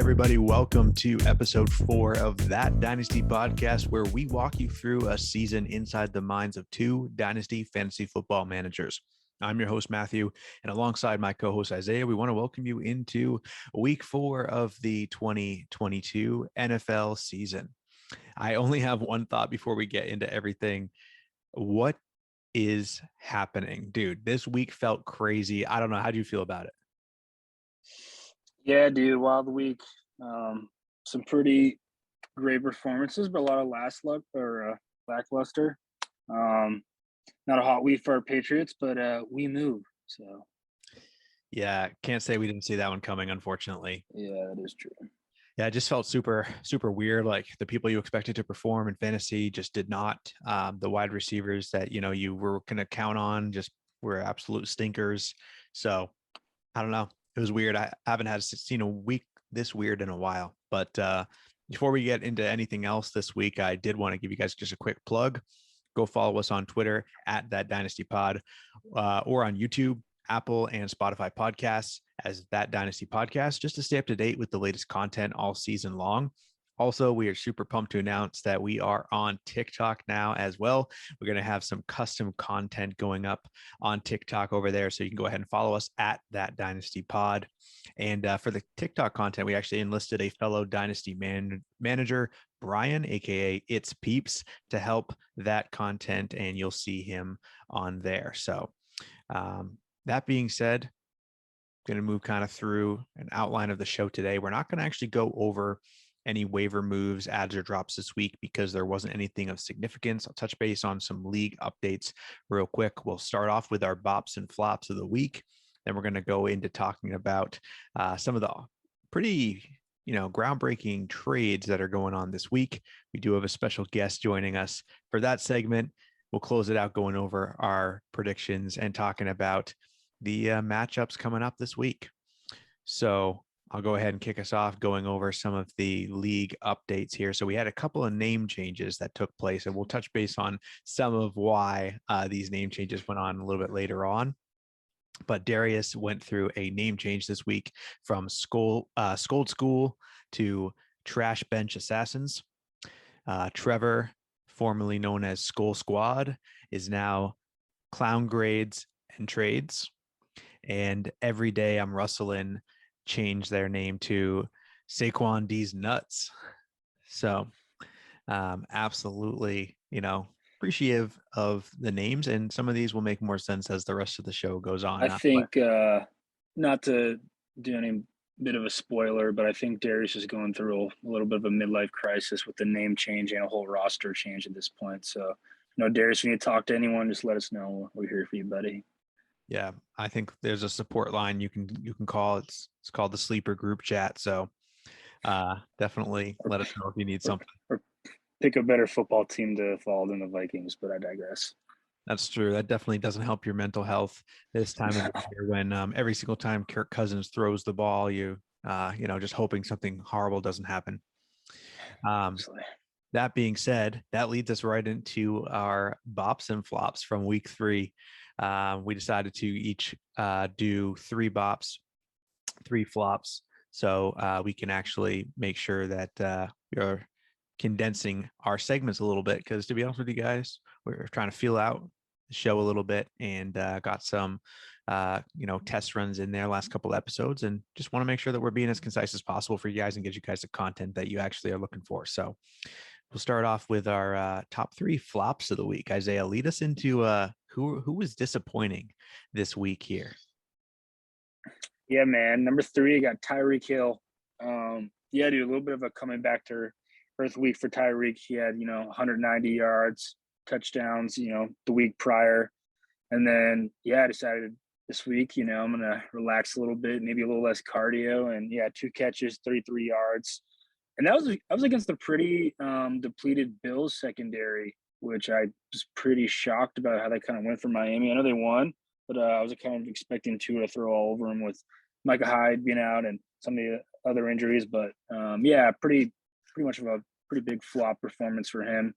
everybody. Welcome to episode 4 of That Dynasty podcast, where we walk you through a season inside the minds of 2 Dynasty fantasy football managers. I'm your host, Matthew, and alongside my co-host, Isaiah, we want to welcome you into week 4 of the 2022 NFL season. I only have one thought before we get into everything. What is happening? Dude, this week felt crazy. I don't know. How do you feel about it? Yeah, dude, wild week. Some pretty great performances, but a lot of lackluster. Not a hot week for our Patriots, but we move. So yeah, can't say we didn't see that one coming, unfortunately. Yeah, that is true. Yeah, it just felt super weird. Like the people you expected to perform in fantasy just did not. The wide receivers that you were going to count on just were absolute stinkers. So I don't know. It was weird. I haven't seen a week this weird in a while. But before we get into anything else this week, I did want to give you guys just a quick plug. Go follow us on Twitter at That Dynasty Pod, or on YouTube, Apple, and Spotify podcasts as That Dynasty Podcast, just to stay up to date with the latest content all season long. Also, we are super pumped to announce that we are on TikTok now as well. We're going to have some custom content going up on TikTok over there. So you can go ahead and follow us at That Dynasty Pod. And for the TikTok content, we actually enlisted a fellow Dynasty manager, Brian, aka It's Peeps, to help that content. And you'll see him on there. So that being said, I'm going to move kind of through an outline of the show today. We're not going to actually go over any waiver moves, adds, or drops this week because there wasn't anything of significance. I'll touch base on some league updates real quick. We'll start off with our bops and flops of the week. Then we're going to go into talking about some of the pretty, groundbreaking trades that are going on this week. We do have a special guest joining us for that segment. We'll close it out going over our predictions and talking about the matchups coming up this week. So I'll go ahead and kick us off going over some of the league updates here. So we had a couple of name changes that took place, and we'll touch base on some of why these name changes went on a little bit later on. But Darius went through a name change this week from Scold School to Trash Bench Assassins. Trevor, formerly known as Skull Squad, is now Clown Grades and Trades. And Every Day I'm Rustling changed their name to Saquon D's Nuts. So absolutely, appreciative of the names, and some of these will make more sense as the rest of the show goes on. I think, not to do any bit of a spoiler, but I think Darius is going through a little bit of a midlife crisis with the name change and a whole roster change at this point. So, Darius, when you talk to anyone, just let us know. We're here for you, buddy. Yeah, I think there's a support line you can call. It's called the Sleeper Group Chat. So definitely let us know if you need something. Or pick a better football team to follow than the Vikings, but I digress. That's true. That definitely doesn't help your mental health this time of the year when every single time Kirk Cousins throws the ball, you just hoping something horrible doesn't happen. That being said, that leads us right into our bops and flops from week 3. We decided to each do 3 bops, 3 flops, so we can actually make sure that we're condensing our segments a little bit, because to be honest with you guys, we're trying to feel out the show a little bit, and got some test runs in there last couple episodes, and just want to make sure that we're being as concise as possible for you guys and get you guys the content that you actually are looking for. So we'll start off with our top 3 flops of the week. Isaiah, lead us into who was disappointing this week here. Yeah, man. Number 3, I got Tyreek Hill. Yeah, dude, a little bit of a coming back to earth week for Tyreek. He had, 190 yards, touchdowns, the week prior. And then, I decided this week, I'm going to relax a little bit, maybe a little less cardio. And 2 catches, 33 yards. And that was against the pretty depleted Bills secondary, which I was pretty shocked about how they kind of went for Miami. I know they won, but I was kind of expecting Tua to throw all over him with Micah Hyde being out and some of the other injuries. But pretty much of a pretty big flop performance for him.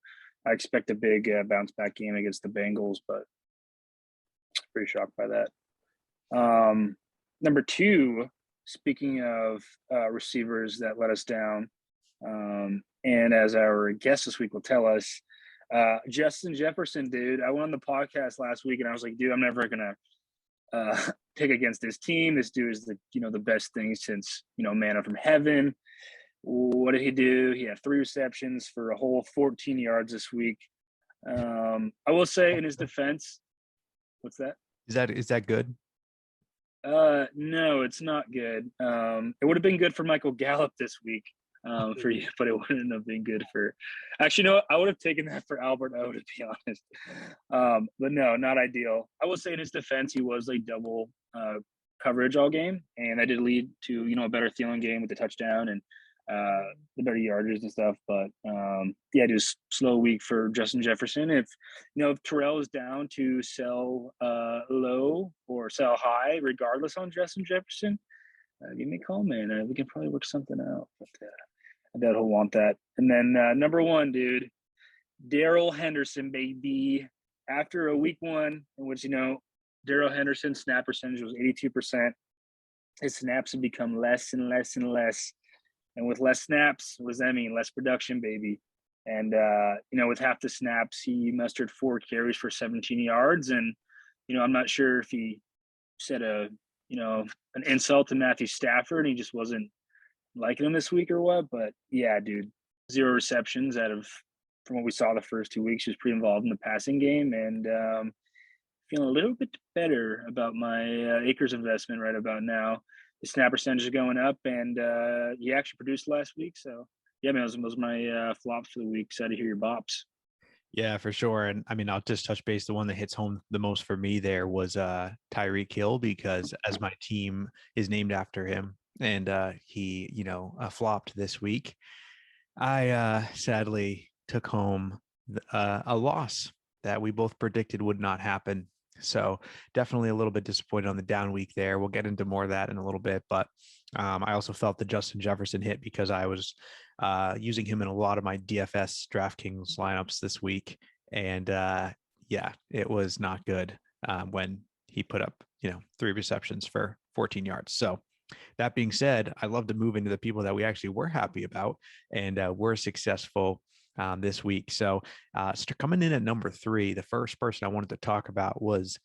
I expect a big bounce back game against the Bengals, but pretty shocked by that. Number 2, speaking of receivers that let us down, and as our guest this week will tell us, Justin Jefferson, dude. I went on the podcast last week and I was like, dude, I'm never gonna pick against this team. This dude is the best thing since manna from heaven. What did he do? He had 3 receptions for a whole 14 yards this week. I will say in his defense, what's that? Is that good? No, it's not good. It would have been good for Michael Gallup this week, for you, but it wouldn't have been good for. Actually, no, I would have taken that for Albert O, to be honest. But no, not ideal. I will say in his defense, he was like double coverage all game, and that did lead to a better Thielen game with the touchdown and the better yardage and stuff. But yeah, just slow week for Justin Jefferson. If Terrell is down to sell low or sell high, regardless on Justin Jefferson, give me a call, man. We can probably work something out. But I doubt he'll want that. And then number 1, dude, Daryl Henderson, baby. After a week 1 in which Daryl Henderson's snap percentage was 82%, his snaps have become less and less and less. And with less snaps, what does that mean? Less production, baby. And with half the snaps, he mustered 4 carries for 17 yards. And I'm not sure if he said an insult to Matthew Stafford and he just wasn't liking him this week or what. But yeah, dude, 0 receptions from what we saw the first 2 weeks. He was pretty involved in the passing game, and feeling a little bit better about my Acres investment right about now. The snap percentage is going up, and he actually produced last week. So yeah, man, those was my flops for the week. Excited to hear your bops. Yeah, for sure. And I mean, I'll just touch base. The one that hits home the most for me there was Tyreek Hill, because as my team is named after him, and he, flopped this week, I sadly took home a loss that we both predicted would not happen. So definitely a little bit disappointed on the down week there. We'll get into more of that in a little bit, but I also felt the Justin Jefferson hit because I was using him in a lot of my DFS DraftKings lineups this week. And yeah, it was not good when he put up, 3 receptions for 14 yards. So that being said, I love to move into the people that we actually were happy about and were successful this week. So coming in at number 3, the first person I wanted to talk about was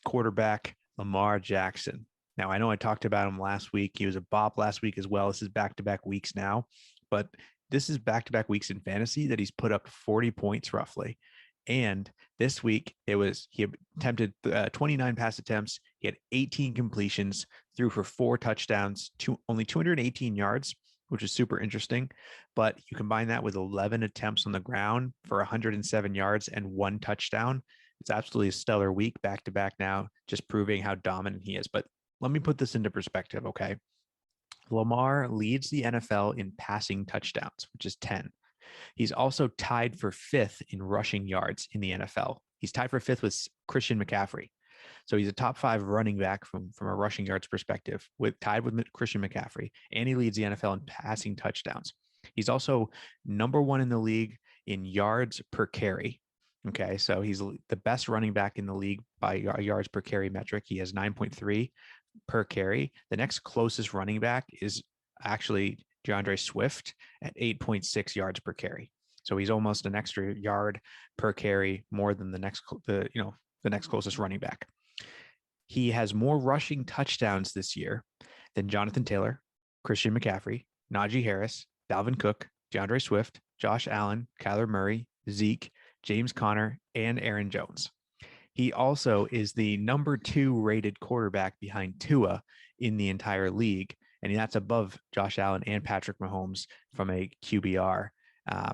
quarterback Lamar Jackson. Now, I know I talked about him last week. He was a bop last week as well. This is back-to-back weeks now, but this is back-to-back weeks in fantasy that he's put up 40 points roughly. And this week he attempted 29 pass attempts. He had 18 completions, threw for 4 touchdowns, only 218 yards, which is super interesting. But you combine that with 11 attempts on the ground for 107 yards and 1 touchdown. It's absolutely a stellar week back to back now, just proving how dominant he is. But let me put this into perspective, okay? Lamar leads the NFL in passing touchdowns, which is 10. He's also tied for 5th in rushing yards in the NFL. He's tied for 5th with Christian McCaffrey. So he's a top 5 running back from a rushing yards perspective, tied with Christian McCaffrey, and he leads the NFL in passing touchdowns. He's also number 1 in the league in yards per carry. Okay, so he's the best running back in the league by yards per carry metric. He has 9.3 per carry. The next closest running back is actually DeAndre Swift at 8.6 yards per carry. So he's almost an extra yard per carry more than the next closest running back. He has more rushing touchdowns this year than Jonathan Taylor, Christian McCaffrey, Najee Harris, Dalvin Cook, DeAndre Swift, Josh Allen, Kyler Murray, Zeke, James Conner, and Aaron Jones. He also is the number 2 rated quarterback behind Tua in the entire league, and that's above Josh Allen and Patrick Mahomes from a QBR.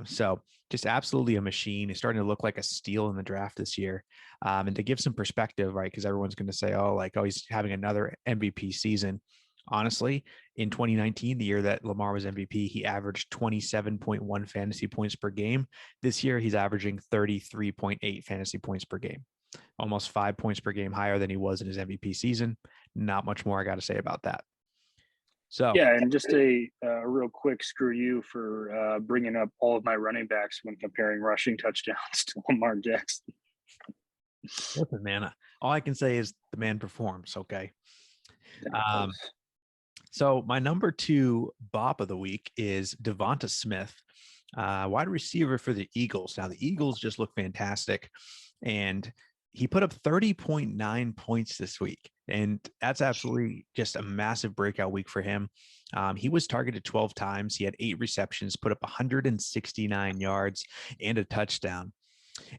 So just absolutely a machine. He's starting to look like a steal in the draft this year. And to give some perspective, right, because everyone's going to say, oh, he's having another MVP season. Honestly, in 2019, the year that Lamar was MVP, he averaged 27.1 fantasy points per game. This year, he's averaging 33.8 fantasy points per game, almost 5 points per game higher than he was in his MVP season. Not much more I got to say about that. So yeah, and just a real quick screw you for bringing up all of my running backs when comparing rushing touchdowns to Lamar Jackson. Listen, man, all I can say is the man performs. Okay. So my number 2 bop of the week is Devonta Smith, wide receiver for the Eagles. Now the Eagles just look fantastic, and he put up 30.9 points this week, and that's absolutely just a massive breakout week for him. He was targeted 12 times. He had 8 receptions, put up 169 yards and a touchdown.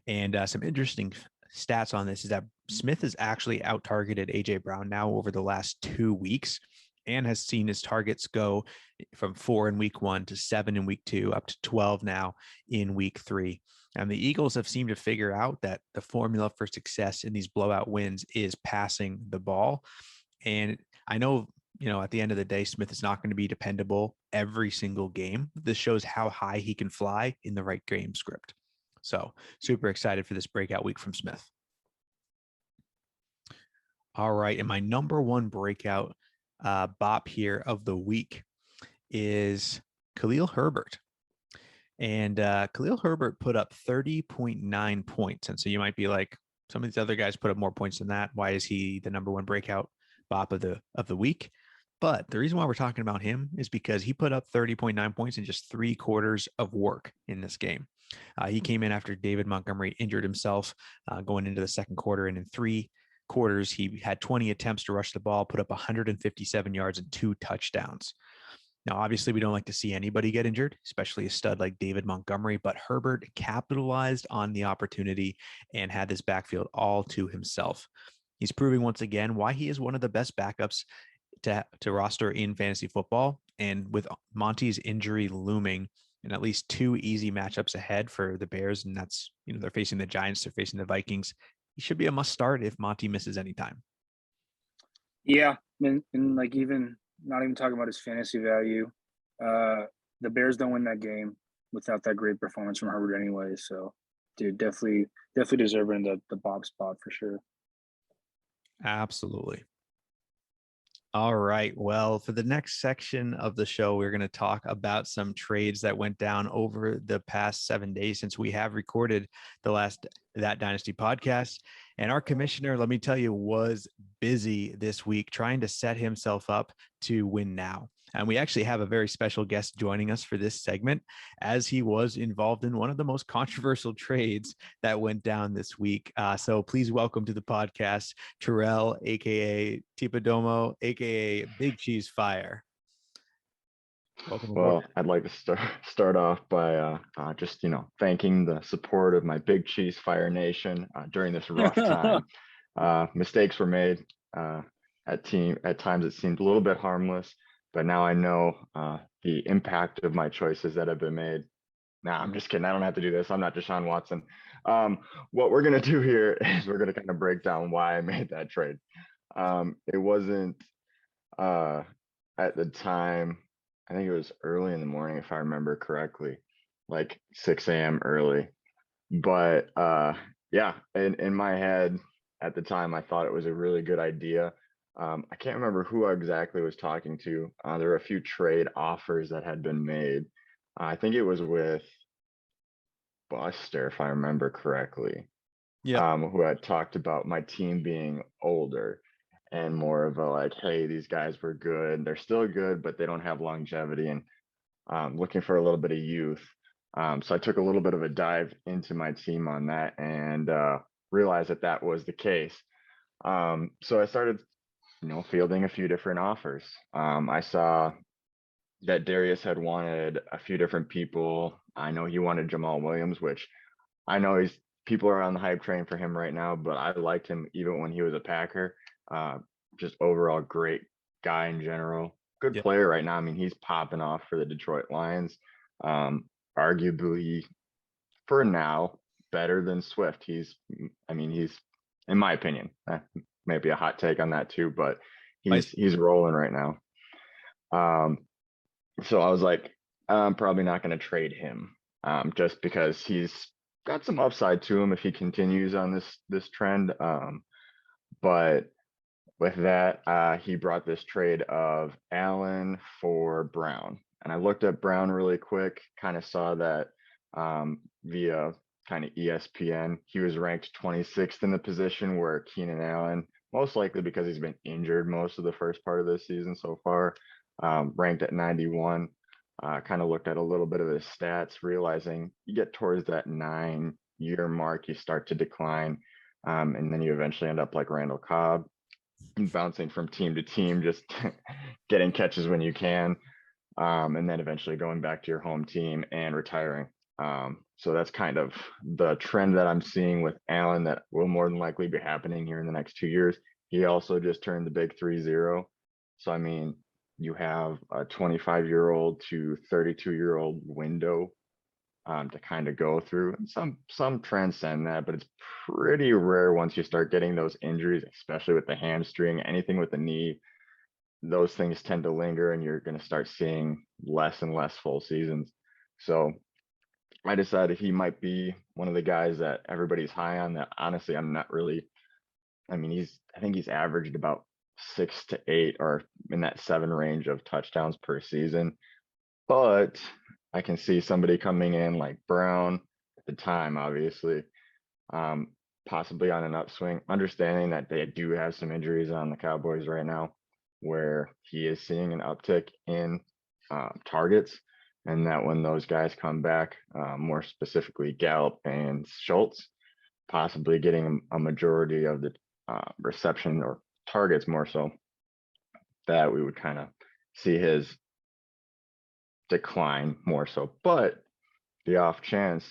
And some interesting stats on this is that Smith has actually out targeted AJ Brown now over the last 2 weeks, and has seen his targets go from 4 in week 1 to 7 in week 2, up to 12 now in week 3. And the Eagles have seemed to figure out that the formula for success in these blowout wins is passing the ball. And I know, at the end of the day, Smith is not going to be dependable every single game. This shows how high he can fly in the right game script. So super excited for this breakout week from Smith. All right. And my number 1 breakout bop here of the week is Khalil Herbert. And Khalil Herbert put up 30.9 points. And so you might be like, some of these other guys put up more points than that. Why is he the number 1 breakout bop of the week? But the reason why we're talking about him is because he put up 30.9 points in just 3 quarters of work in this game. He came in after David Montgomery injured himself going into the second quarter. And in 3 quarters, he had 20 attempts to rush the ball, put up 157 yards and 2 touchdowns. Now, obviously, we don't like to see anybody get injured, especially a stud like David Montgomery, but Herbert capitalized on the opportunity and had this backfield all to himself. He's proving once again why he is one of the best backups to roster in fantasy football. And with Monty's injury looming and at least 2 easy matchups ahead for the Bears, and that's, they're facing the Giants, they're facing the Vikings, he should be a must start if Monty misses any time. Yeah, and like even not even talking about his fantasy value, the Bears don't win that game without that great performance from Herbert anyway. So, dude, definitely deserving the Bob spot for sure. Absolutely. All right. Well, for the next section of the show, we're going to talk about some trades that went down over the past 7 days since we have recorded the last That Dynasty podcast. And our commissioner, let me tell you, was busy this week trying to set himself up to win now. And we actually have a very special guest joining us for this segment, as he was involved in one of the most controversial trades that went down this week. So please welcome to the podcast, Terrell, aka Tpodomo, aka Big Cheese Fire. Welcome aboard. I'd like to start off by just thanking the support of my Big Cheese Fire Nation during this rough time. Mistakes were made. At times it seemed a little bit harmless, but now I know the impact of my choices that have been made. Nah, I'm just kidding. I don't have to do this. I'm not Deshaun Watson. What we're gonna do here is we're gonna kind of break down why I made that trade. It wasn't at the time. I think it was early in the morning, if I remember correctly, like 6 a.m. early. But yeah, in my head at the time, I thought it was a really good idea. I can't remember who I exactly was talking to. There were a few trade offers that had been made. I think it was with Buster, if I remember correctly. Yeah. Who had talked about my team being older and more of a like, hey, these guys were good. They're still good, but they don't have longevity, and looking for a little bit of youth. So I took a little bit of a dive into my team on that and realized that was the case. So I started, fielding a few different offers. I saw that Darius had wanted a few different people. I know he wanted Jamal Williams, which I know people are on the hype train for him right now, but I liked him even when he was a Packer. Just overall great guy in general. Good player right now. I mean, he's popping off for the Detroit Lions. Arguably, for now, better than Swift. He's, in my opinion, maybe a hot take on that too, but he's rolling right now. So I was like, I'm probably not going to trade him, just because he's got some upside to him if he continues on this trend. But with that, he brought this trade of Allen for Brown. And I looked at Brown really quick, kind of saw that via kind of ESPN. He was ranked 26th in the position where Keenan Allen most likely because he's been injured most of the first part of this season so far. Ranked at 91. Kind of looked at a little bit of his stats, realizing you get towards that 9-year mark, you start to decline. And then you eventually end up like Randall Cobb, bouncing from team to team, just getting catches when you can. And then eventually going back to your home team and retiring. So that's kind of the trend that I'm seeing with Allen that will more than likely be happening here in the next 2 years. He also just turned the big 3-0. So, I mean, you have a 25-year-old to 32-year-old window to kind of go through. And some transcend that, but it's pretty rare once you start getting those injuries, especially with the hamstring, anything with the knee. Those things tend to linger and you're going to start seeing less and less full seasons. So I decided he might be one of the guys that everybody's high on that. Honestly, I'm not really. I mean, I think he's averaged about 6 to 8 or in that 7 range of touchdowns per season. But I can see somebody coming in like Brown at the time, obviously, possibly on an upswing, understanding that they do have some injuries on the Cowboys right now, where he is seeing an uptick in targets, and that when those guys come back, more specifically Gallup and Schultz, possibly getting a majority of the reception or targets more so, that we would kind of see his decline more so. But the off chance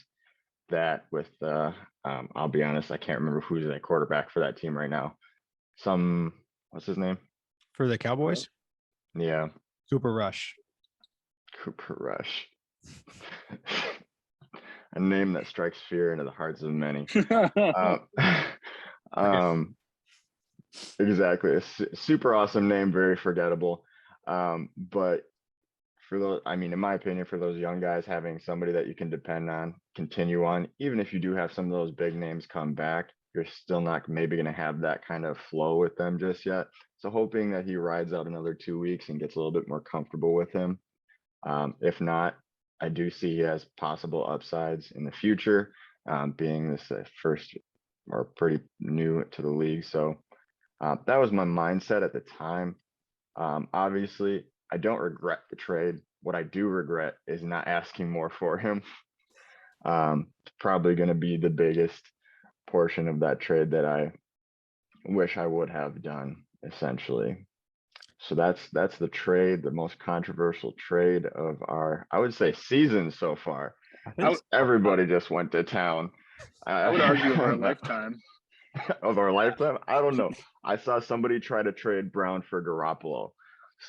that with I'll be honest, I can't remember who's the quarterback for that team right now. What's his name? For the Cowboys? Yeah. Cooper Rush. Cooper Rush. A name that strikes fear into the hearts of many. Exactly. A super awesome name, very forgettable. But for those, I mean, in my opinion, for those young guys, having somebody that you can depend on, continue on, even if you do have some of those big names come back, you're still not maybe going to have that kind of flow with them just yet. So hoping that he rides out another 2 weeks and gets a little bit more comfortable with him. If not, I do see he has possible upsides in the future, being this first or pretty new to the league. So that was my mindset at the time. Obviously, I don't regret the trade. What I do regret is not asking more for him. Probably going to be the biggest portion of that trade that I wish I would have done, essentially. So that's the trade, the most controversial trade of our, I would say, season so far. Everybody just went to town. I would argue of our lifetime. Of our lifetime? I don't know. I saw somebody try to trade Brown for Garoppolo.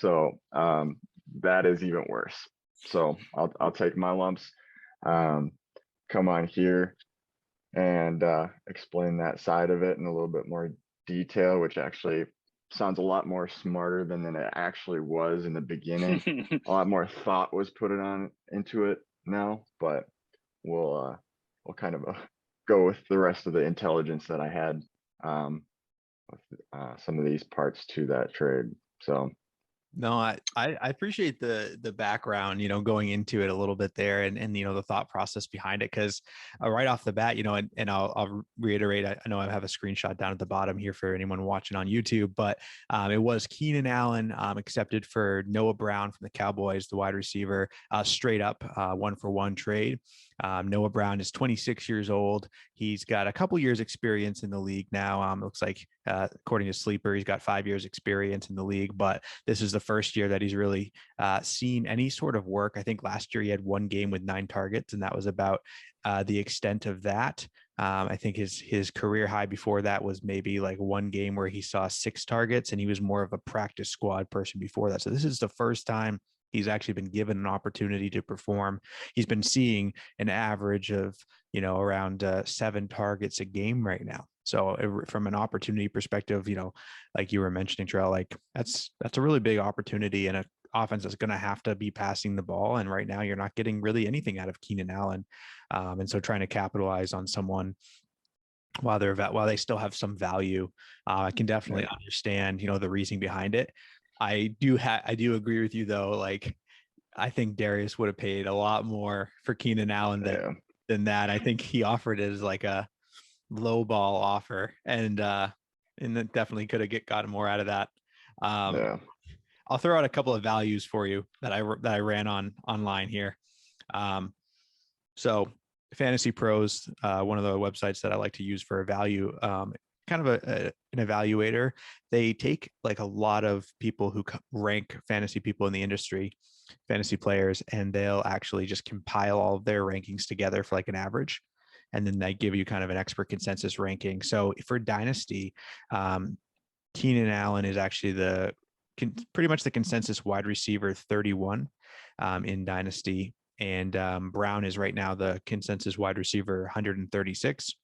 So that is even worse. So I'll take my lumps. Come on here and explain that side of it in a little bit more detail, which actually sounds a lot more smarter than it actually was in the beginning. A lot more thought was put into it now, but we'll kind of go with the rest of the intelligence that I had with some of these parts to that trade. So no, I appreciate the background, going into it a little bit there and the thought process behind it. Cause right off the bat, and I'll reiterate, I know I have a screenshot down at the bottom here for anyone watching on YouTube, but it was Keenan Allen accepted for Noah Brown from the Cowboys, the wide receiver, straight up 1-for-1 trade. Noah Brown is 26 years old. He's got a couple years experience in the league now. It looks like, according to Sleeper, he's got 5 years experience in the league, but this is the first year that he's really seen any sort of work. I think last year he had 1 game with 9 targets, and that was about the extent of that. I think his career high before that was maybe like 1 game where he saw 6 targets, and he was more of a practice squad person before that. So this is the first time he's actually been given an opportunity to perform. He's been seeing an average of, around 7 targets a game right now. So from an opportunity perspective, like you were mentioning, Terrell, like that's a really big opportunity and an offense that's going to have to be passing the ball. And right now you're not getting really anything out of Keenan Allen. And so trying to capitalize on someone while they still have some value, I can definitely understand, the reasoning behind it. I do agree with you though. Like, I think Darius would have paid a lot more for Keenan Allen than that. I think he offered it as like a low ball offer. And and then definitely could have gotten more out of that. Yeah. I'll throw out a couple of values for you that I ran online here. So Fantasypros, one of the websites that I like to use for a value, kind of an evaluator. They take like a lot of people who rank fantasy people in the industry, fantasy players, and they'll actually just compile all of their rankings together for like an average. And then they give you kind of an expert consensus ranking. So for Dynasty, Keenan Allen is actually pretty much the consensus wide receiver 31 in Dynasty. And Brown is right now the consensus wide receiver 136.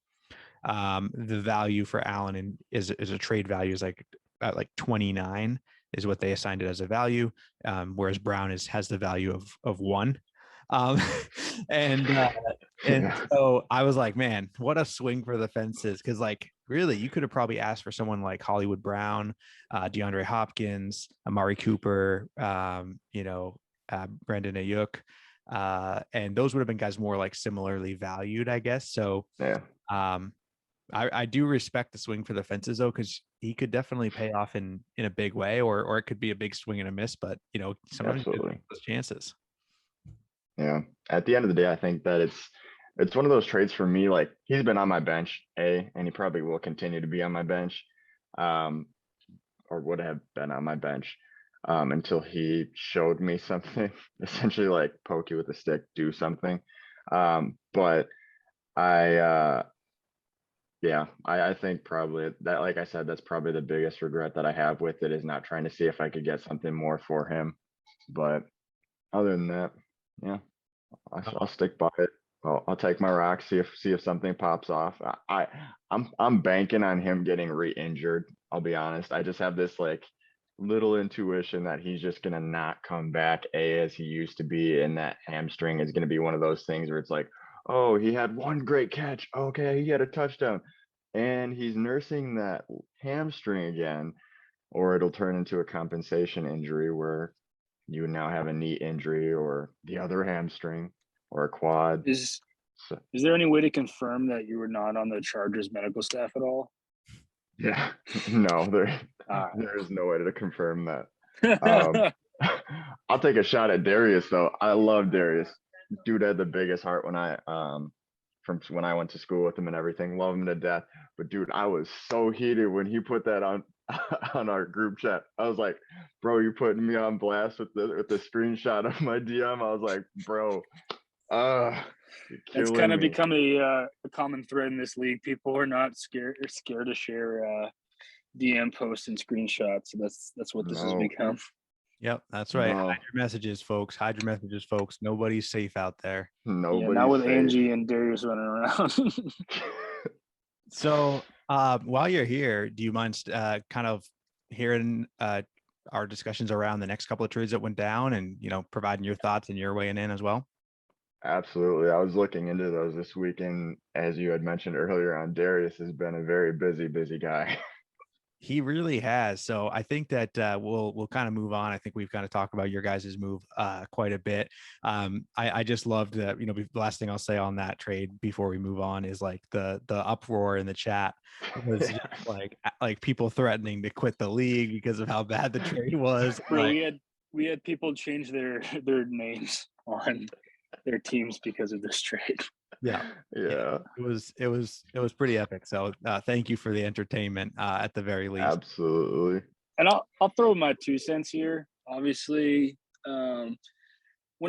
The value for Allen is a trade value is like 29 is what they assigned it as a value, whereas Brown has the value of 1. And so I was like, man, what a swing for the fences. Cause like, really, you could have probably asked for someone like Hollywood Brown, DeAndre Hopkins, Amari Cooper, Brandon Ayuk. And those would have been guys more like similarly valued, I guess. So, yeah. I do respect the swing for the fences though, because he could definitely pay off in a big way, or it could be a big swing and a miss, but sometimes Absolutely. those chances. Yeah. At the end of the day, I think that it's one of those trades for me. Like he's been on my bench, and he probably will continue to be on my bench, or would have been on my bench, until he showed me something, essentially like poke you with a stick, do something. But I think probably that, like I said, that's probably the biggest regret that I have with it, is not trying to see if I could get something more for him. But other than that, yeah, I'll stick by it. I'll take my rock, see if something pops off. I'm banking on him getting re-injured. I'll be honest. I just have this like little intuition that he's just gonna not come back as he used to be, and that hamstring is gonna be one of those things where it's like, oh, he had one great catch. Okay, he had a touchdown, and he's nursing that hamstring again, or it'll turn into a compensation injury where you now have a knee injury or the other hamstring or a quad. Is there any way to confirm that you were not on the Chargers medical staff at all? Yeah, no, there is no way to confirm that. I'll take a shot at Darius though. I love Darius. Dude had the biggest heart when from when I went to school with him and everything. Love him to death. But dude, I was so heated when he put that on our group chat. I was like, bro, you putting me on blast with the screenshot of my DM. I was like, bro, it's kind of become a common thread in this league. People are not scared to share DM posts and screenshots. So that's what this has become. Yep, that's right. Hide your messages, folks. Hide your messages, folks. Nobody's safe out there. Nobody's not with safe. Angie and Darius running around. So while you're here, do you mind kind of hearing our discussions around the next couple of trades that went down, and providing your thoughts and your weighing in as well? Absolutely. I was looking into those this week, and as you had mentioned earlier on, Darius has been a very busy guy. He really has. So I think that we'll kind of move on. I think we've kind of talked about your guys' move quite a bit. I just loved that. The last thing I'll say on that trade before we move on is like the uproar in the chat was just like people threatening to quit the league because of how bad the trade was. Bro, we had people change their names on their teams because of this trade. Yeah. It was pretty epic. So thank you for the entertainment at the very least. Absolutely. And I'll throw my 2 cents here. Obviously, when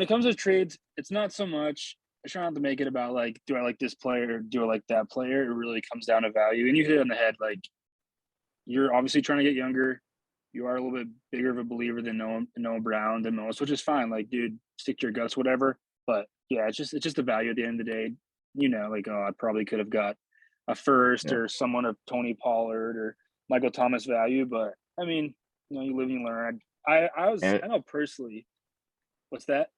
it comes to trades, it's not so much. I try not to make it about like, do I like this player or do I like that player? It really comes down to value. And you hit it on the head. Like, you're obviously trying to get younger. You are a little bit bigger of a believer than Noah Brown than most, which is fine. Like, dude, stick to your guts, whatever. But yeah, it's just the value at the end of the day. Like, I probably could have got a first or someone of Tony Pollard or Michael Thomas value. But I mean, you live and you learn. I know personally. What's that?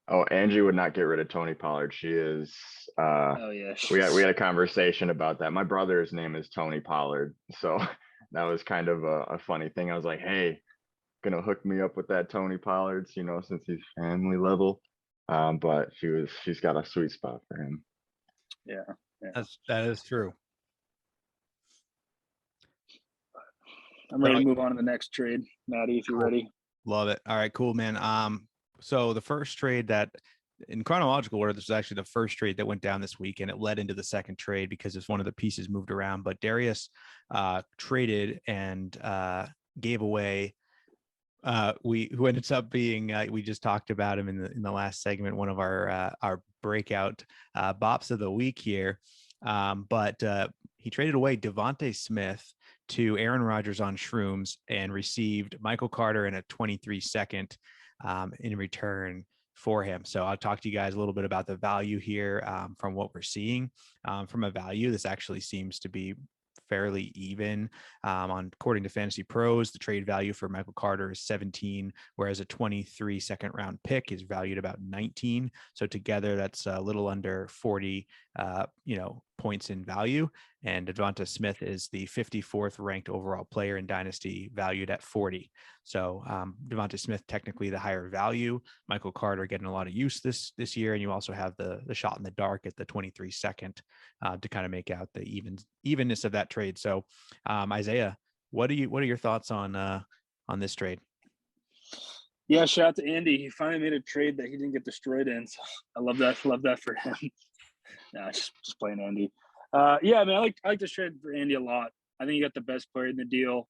Oh, Angie would not get rid of Tony Pollard. She is. Oh yeah. We had a conversation about that. My brother's name is Tony Pollard, so that was kind of a funny thing. I was like, hey, gonna hook me up with that Tony Pollard, since he's family level. But she's got a sweet spot for him. Yeah. That is true. I'm ready to move on to the next trade. Maddie, if you're ready. Love it. All right, cool, man. So the first trade that in chronological order, this was actually the first trade that went down this week, and it led into the second trade because it's one of the pieces moved around. But Darius traded and gave away who ended up being we just talked about him in the last segment, one of our breakout bops of the week here. But he traded away Devonta Smith to Aaron Rodgers on shrooms and received Michael Carter and a 23 second in return for him. So I'll talk to you guys a little bit about the value here from what we're seeing. From a value, this actually seems to be fairly even. According to Fantasypros, the trade value for Michael Carter is 17, whereas a 23 second round pick is valued about 19. So together, that's a little under 40, points in value. And Devonta Smith is the 54th ranked overall player in Dynasty, valued at 40. So Devonta Smith technically the higher value. Michael Carter getting a lot of use this year, and you also have the shot in the dark at the 23 second to kind of make out the evenness of that trade. So Isaiah, what are your thoughts on this trade? Yeah, shout out to Andy. He finally made a trade that he didn't get destroyed in. So I love that. Love that for him. Nah, just playing Andy. Yeah, I mean, I like this trade for Andy a lot. I think he got the best player in the deal.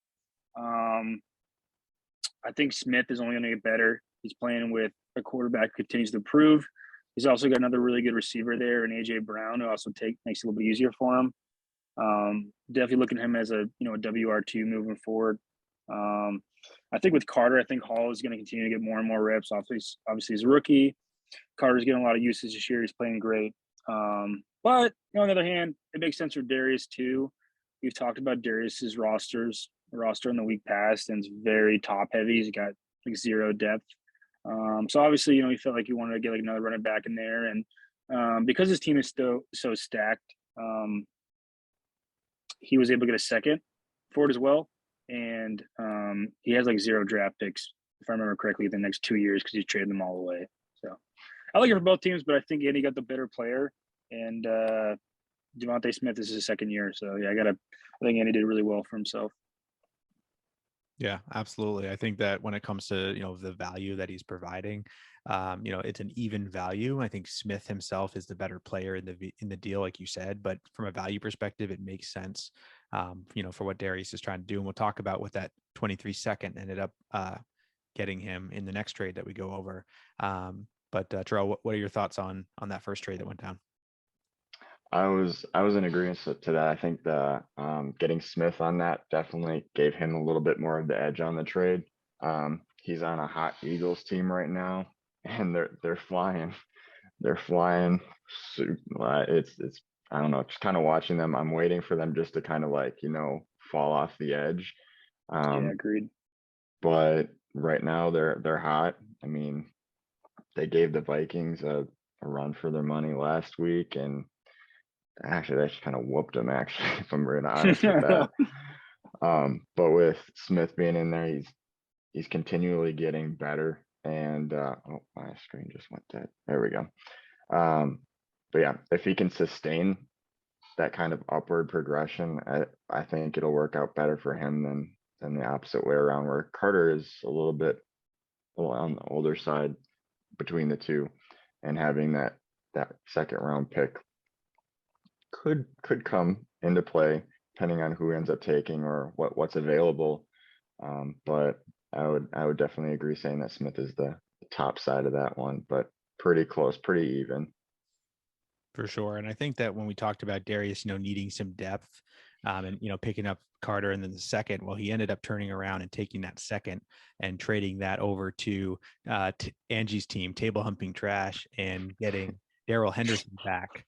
I think Smith is only going to get better. He's playing with a quarterback who continues to improve. He's also got another really good receiver there, and AJ Brown, who also makes it a little bit easier for him. Definitely looking at him as a WR2 moving forward. I think with Carter, I think Hall is going to continue to get more and more reps. Obviously, he's a rookie. Carter's getting a lot of usage this year. He's playing great. But on the other hand, it makes sense for Darius too. We've talked about Darius's roster in the week past, and it's very top heavy. He's got like zero depth. So obviously, he felt like he wanted to get like another running back in there, and because his team is still so stacked, he was able to get a second for it as well. And he has like 0 draft picks, if I remember correctly, the next 2 years because he's traded them all away. So I like it for both teams, but I think Andy got the better player, and Devonta Smith is his second year. So yeah, I think Andy did really well for himself. Yeah, absolutely. I think that when it comes to, the value that he's providing, it's an even value. I think Smith himself is the better player in the deal, like you said, but from a value perspective, it makes sense, for what Darius is trying to do. And we'll talk about what that 23 second ended up getting him in the next trade that we go over. But Terrell, what are your thoughts on that first trade that went down? I was in agreement to that. I think the getting Smith on that definitely gave him a little bit more of the edge on the trade. He's on a hot Eagles team right now, and they're flying. They're flying. It's I don't know. Just kind of watching them. I'm waiting for them just to kind of fall off the edge. Yeah, agreed. But right now they're hot. I mean, they gave the Vikings a run for their money last week, and actually they just kind of whooped them, actually, if I'm really honest with that. But with Smith being in there, he's continually getting better. And my screen just went dead. There we go. But yeah, if he can sustain that kind of upward progression, I think it'll work out better for him than the opposite way around, where Carter is a little on the older side between the two, and having that second round pick could come into play depending on who ends up taking or what's available. But I would definitely agree saying that Smith is the top side of that one, but pretty close, pretty even. For sure. And I think that when we talked about Darius, needing some depth and, picking up Carter and then the second, well, he ended up turning around and taking that second and trading that over to Angie's team, Table Humping Trash, and getting Daryl Henderson back,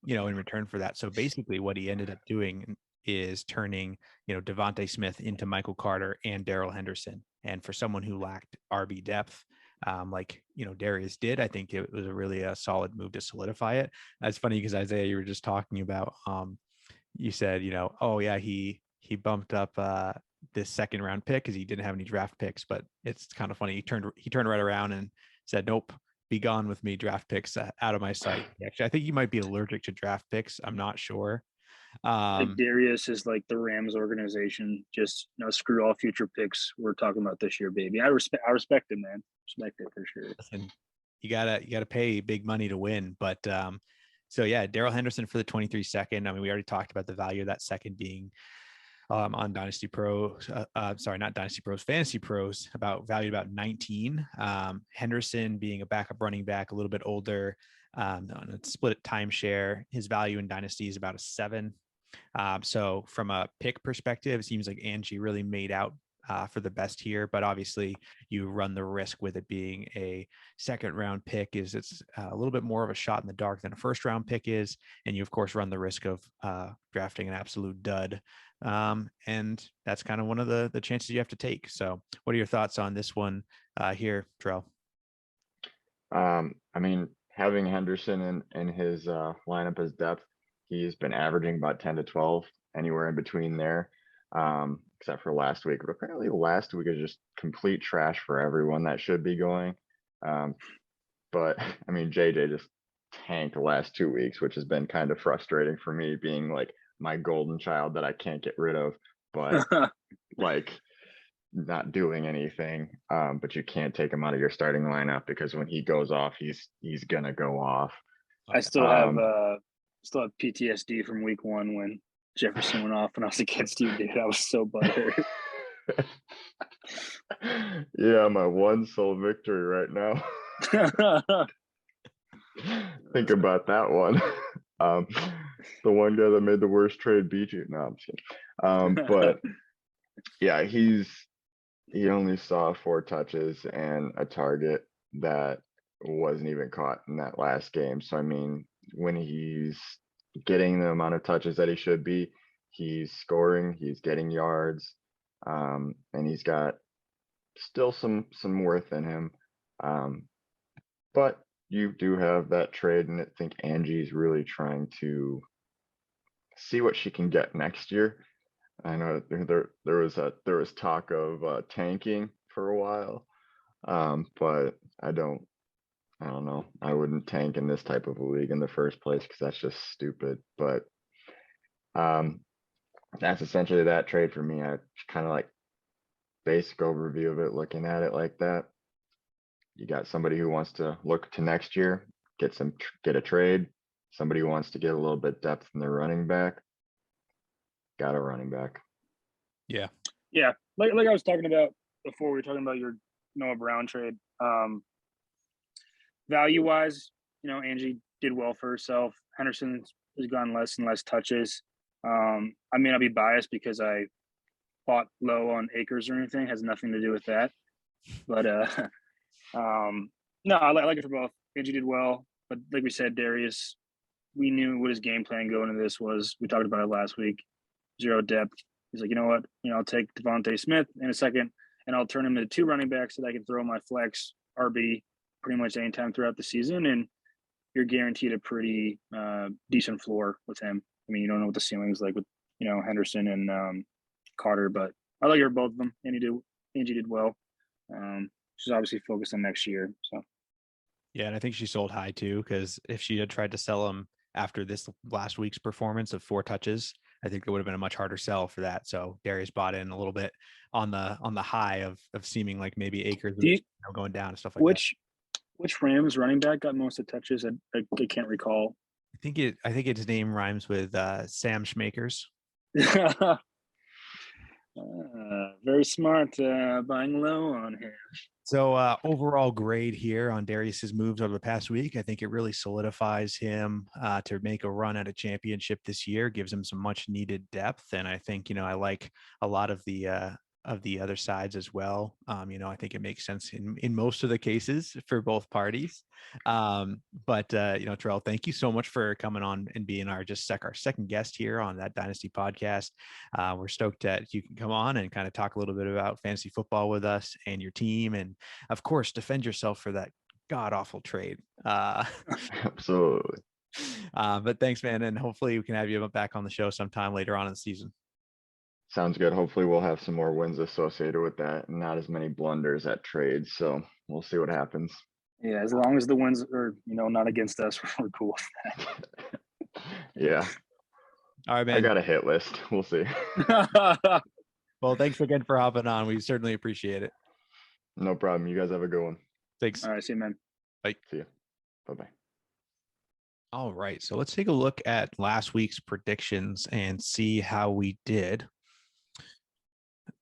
in return for that. So basically what he ended up doing is turning, Devonta Smith into Michael Carter and Daryl Henderson. And for someone who lacked RB depth, like Darius did, I think it was a really solid move to solidify it. That's funny because Isaiah, you were just talking about, you said, oh yeah, he bumped up this second round pick because he didn't have any draft picks. But it's kind of funny. He turned right around and said, nope, be gone with me, draft picks out of my sight. Actually, I think you might be allergic to draft picks. I'm not sure. Like Darius is like the Rams organization. Just screw all future picks we're talking about this year, baby. I respect it, man. Respect it for sure. Listen, you gotta pay big money to win. But so yeah, Daryl Henderson for the 23 second. I mean, we already talked about the value of that second being on Dynasty Pros. Sorry, not Dynasty Pros, Fantasy Pros, valued about 19. Henderson being a backup running back, a little bit older, on a split timeshare. His value in Dynasty is about a 7. So from a pick perspective, it seems like Angie really made out for the best here, but obviously you run the risk with it being a second round pick. It's a little bit more of a shot in the dark than a first round pick is, and you of course run the risk of drafting an absolute dud, and that's kind of one of the chances you have to take. So what are your thoughts on this one here, Terrell? I mean, having Henderson in his lineup as depth, he's been averaging about 10 to 12, anywhere in between there, except for last week. But apparently last week is just complete trash for everyone that should be going. But I mean, JJ just tanked the last 2 weeks, which has been kind of frustrating for me, being like my golden child that I can't get rid of, but like not doing anything. But you can't take him out of your starting lineup because when he goes off, he's gonna go off. I still have PTSD from week 1 when Jefferson went off and I was against you, dude. I was so butthurt. Yeah, my one sole victory right now. Think about that one. The one guy that made the worst trade beat you. No, I'm just kidding. But yeah, he only saw 4 touches and a target that wasn't even caught in that last game. So I mean, when he's getting the amount of touches that he should be, he's scoring, he's getting yards, and he's got still some worth in him. But you do have that trade, and I think Angie's really trying to see what she can get next year. I know there was talk of tanking for a while, but I don't know. I wouldn't tank in this type of a league in the first place because that's just stupid. But that's essentially that trade for me. I kind of like basic overview of it, looking at it like that. You got somebody who wants to look to next year, get a trade. Somebody who wants to get a little bit depth in their running back, got a running back. Yeah. Like I was talking about before, we were talking about your Noah Brown trade. Value wise, Angie did well for herself. Henderson has gotten less and less touches. I may not be biased because I bought low on acres or anything. It has nothing to do with that. But no, I like it for both. Angie did well, but like we said, Darius, we knew what his game plan going into this was. We talked about it last week. 0 depth. He's like, you know what? I'll take Devonta Smith in a second, and I'll turn him into 2 running backs that I can throw my flex RB pretty much anytime throughout the season, and you're guaranteed a pretty decent floor with him. I mean, you don't know what the ceiling is like with Henderson and Carter, but I like both of them. Angie did well. She's obviously focused on next year. So yeah, and I think she sold high too, because if she had tried to sell him after this last week's performance of 4 touches, I think it would have been a much harder sell for that. So Darius bought in a little bit on the high of seeming like maybe acres going down and stuff like that. Which Rams running back got most of the touches? I can't recall. I think its name rhymes with Sam Schmakers. Very smart, buying low on him. So overall grade here on Darius's moves over the past week, I think it really solidifies him to make a run at a championship this year, gives him some much needed depth. And I think, I like a lot of the other sides as well. I think it makes sense in most of the cases for both parties. But Terrell, thank you so much for coming on and being our second guest here on that Dynasty podcast. We're stoked that you can come on and kind of talk a little bit about fantasy football with us and your team, and of course defend yourself for that god awful trade. Absolutely. But thanks, man, and hopefully we can have you back on the show sometime later on in the season. Sounds good. Hopefully we'll have some more wins associated with that and not as many blunders at trades. So we'll see what happens. Yeah, as long as the wins are, not against us, we're cool with that. Yeah. All right, man. I got a hit list. We'll see. Well, thanks again for hopping on. We certainly appreciate it. No problem. You guys have a good one. Thanks. All right, see you, man. Bye. See you. Bye-bye. All right. So let's take a look at last week's predictions and see how we did.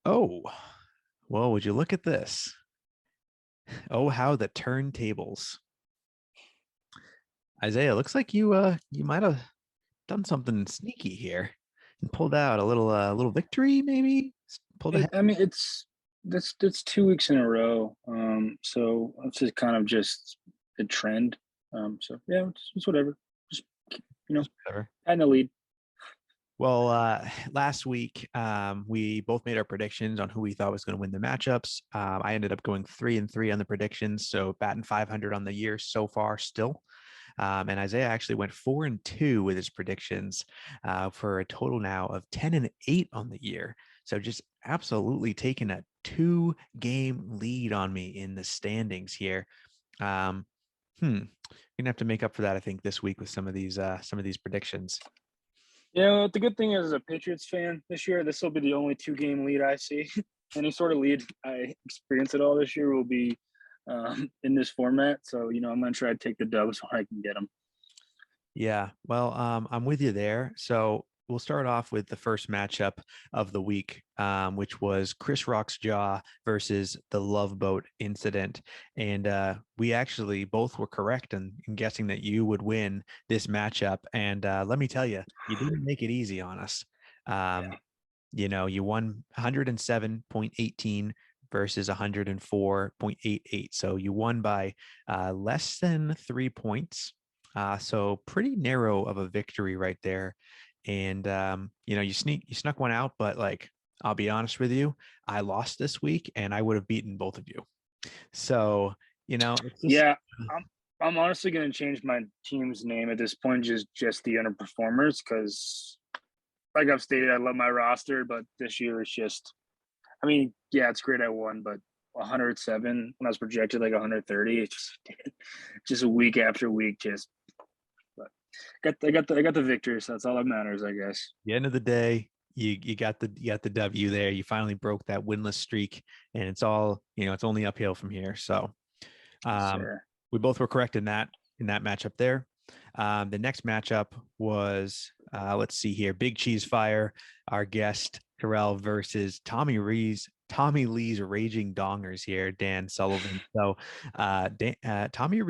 Oh, well, would you look at this? Oh, how the turntables. Isaiah, looks like you might have done something sneaky here and pulled out a little victory, maybe pulled ahead. I mean, that's 2 weeks in a row. So it's just kind of just a trend. So yeah, it's whatever. Just Whatever. in the lead. Well, last week we both made our predictions on who we thought was going to win the matchups. I ended up going 3-3 on the predictions, so batting 500 on the year so far still. And Isaiah actually went 4-2 with his predictions for a total now of 10-8 on the year. So just absolutely taking a 2-game lead on me in the standings here. You're gonna have to make up for that, I think, this week with some of these predictions. Yeah, the good thing is, as a Patriots fan this year, this will be the only 2-game lead I see. Any sort of lead I experience at all this year will be in this format. So, I'm going to try to take the dubs when I can get them. Yeah, well, I'm with you there. So we'll start off with the first matchup of the week, which was Chris Rock's Jaw versus the Love Boat Incident. And we actually both were correct in guessing that you would win this matchup. And let me tell you, you didn't make it easy on us. You won 107.18 versus 104.88. So you won by less than 3 points. So pretty narrow of a victory right there. And you snuck one out, but I'll be honest with you, I lost this week and I would have beaten both of you. So, it's just, yeah, I'm honestly going to change my team's name at this point, just the underperformers, because like I've stated, I love my roster, but this year it's just, it's great I won, but 107 when I was projected like 130, it's just week after week, but I got the victory, so that's all that matters, I guess. the end of the day, you got the W there. You finally broke that winless streak, and it's all, it's only uphill from here. So we both were correct in that matchup there. The next matchup was let's see here, Big Cheese Fire, our guest Terrell versus Tommy Lee's Raging Dongers here, Dan Sullivan. So Tommy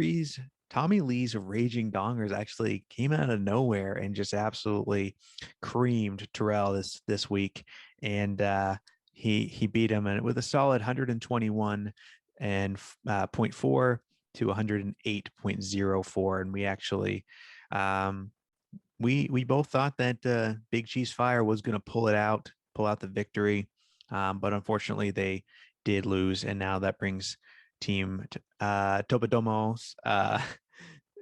Lee's Raging Dongers actually came out of nowhere and just absolutely creamed Terrell this week, and he beat him with a solid 121 and 0.4 to 108.04, and we actually we both thought that Big Cheese Fire was going to pull out the victory, but unfortunately they did lose, and now that brings team Tpodomo's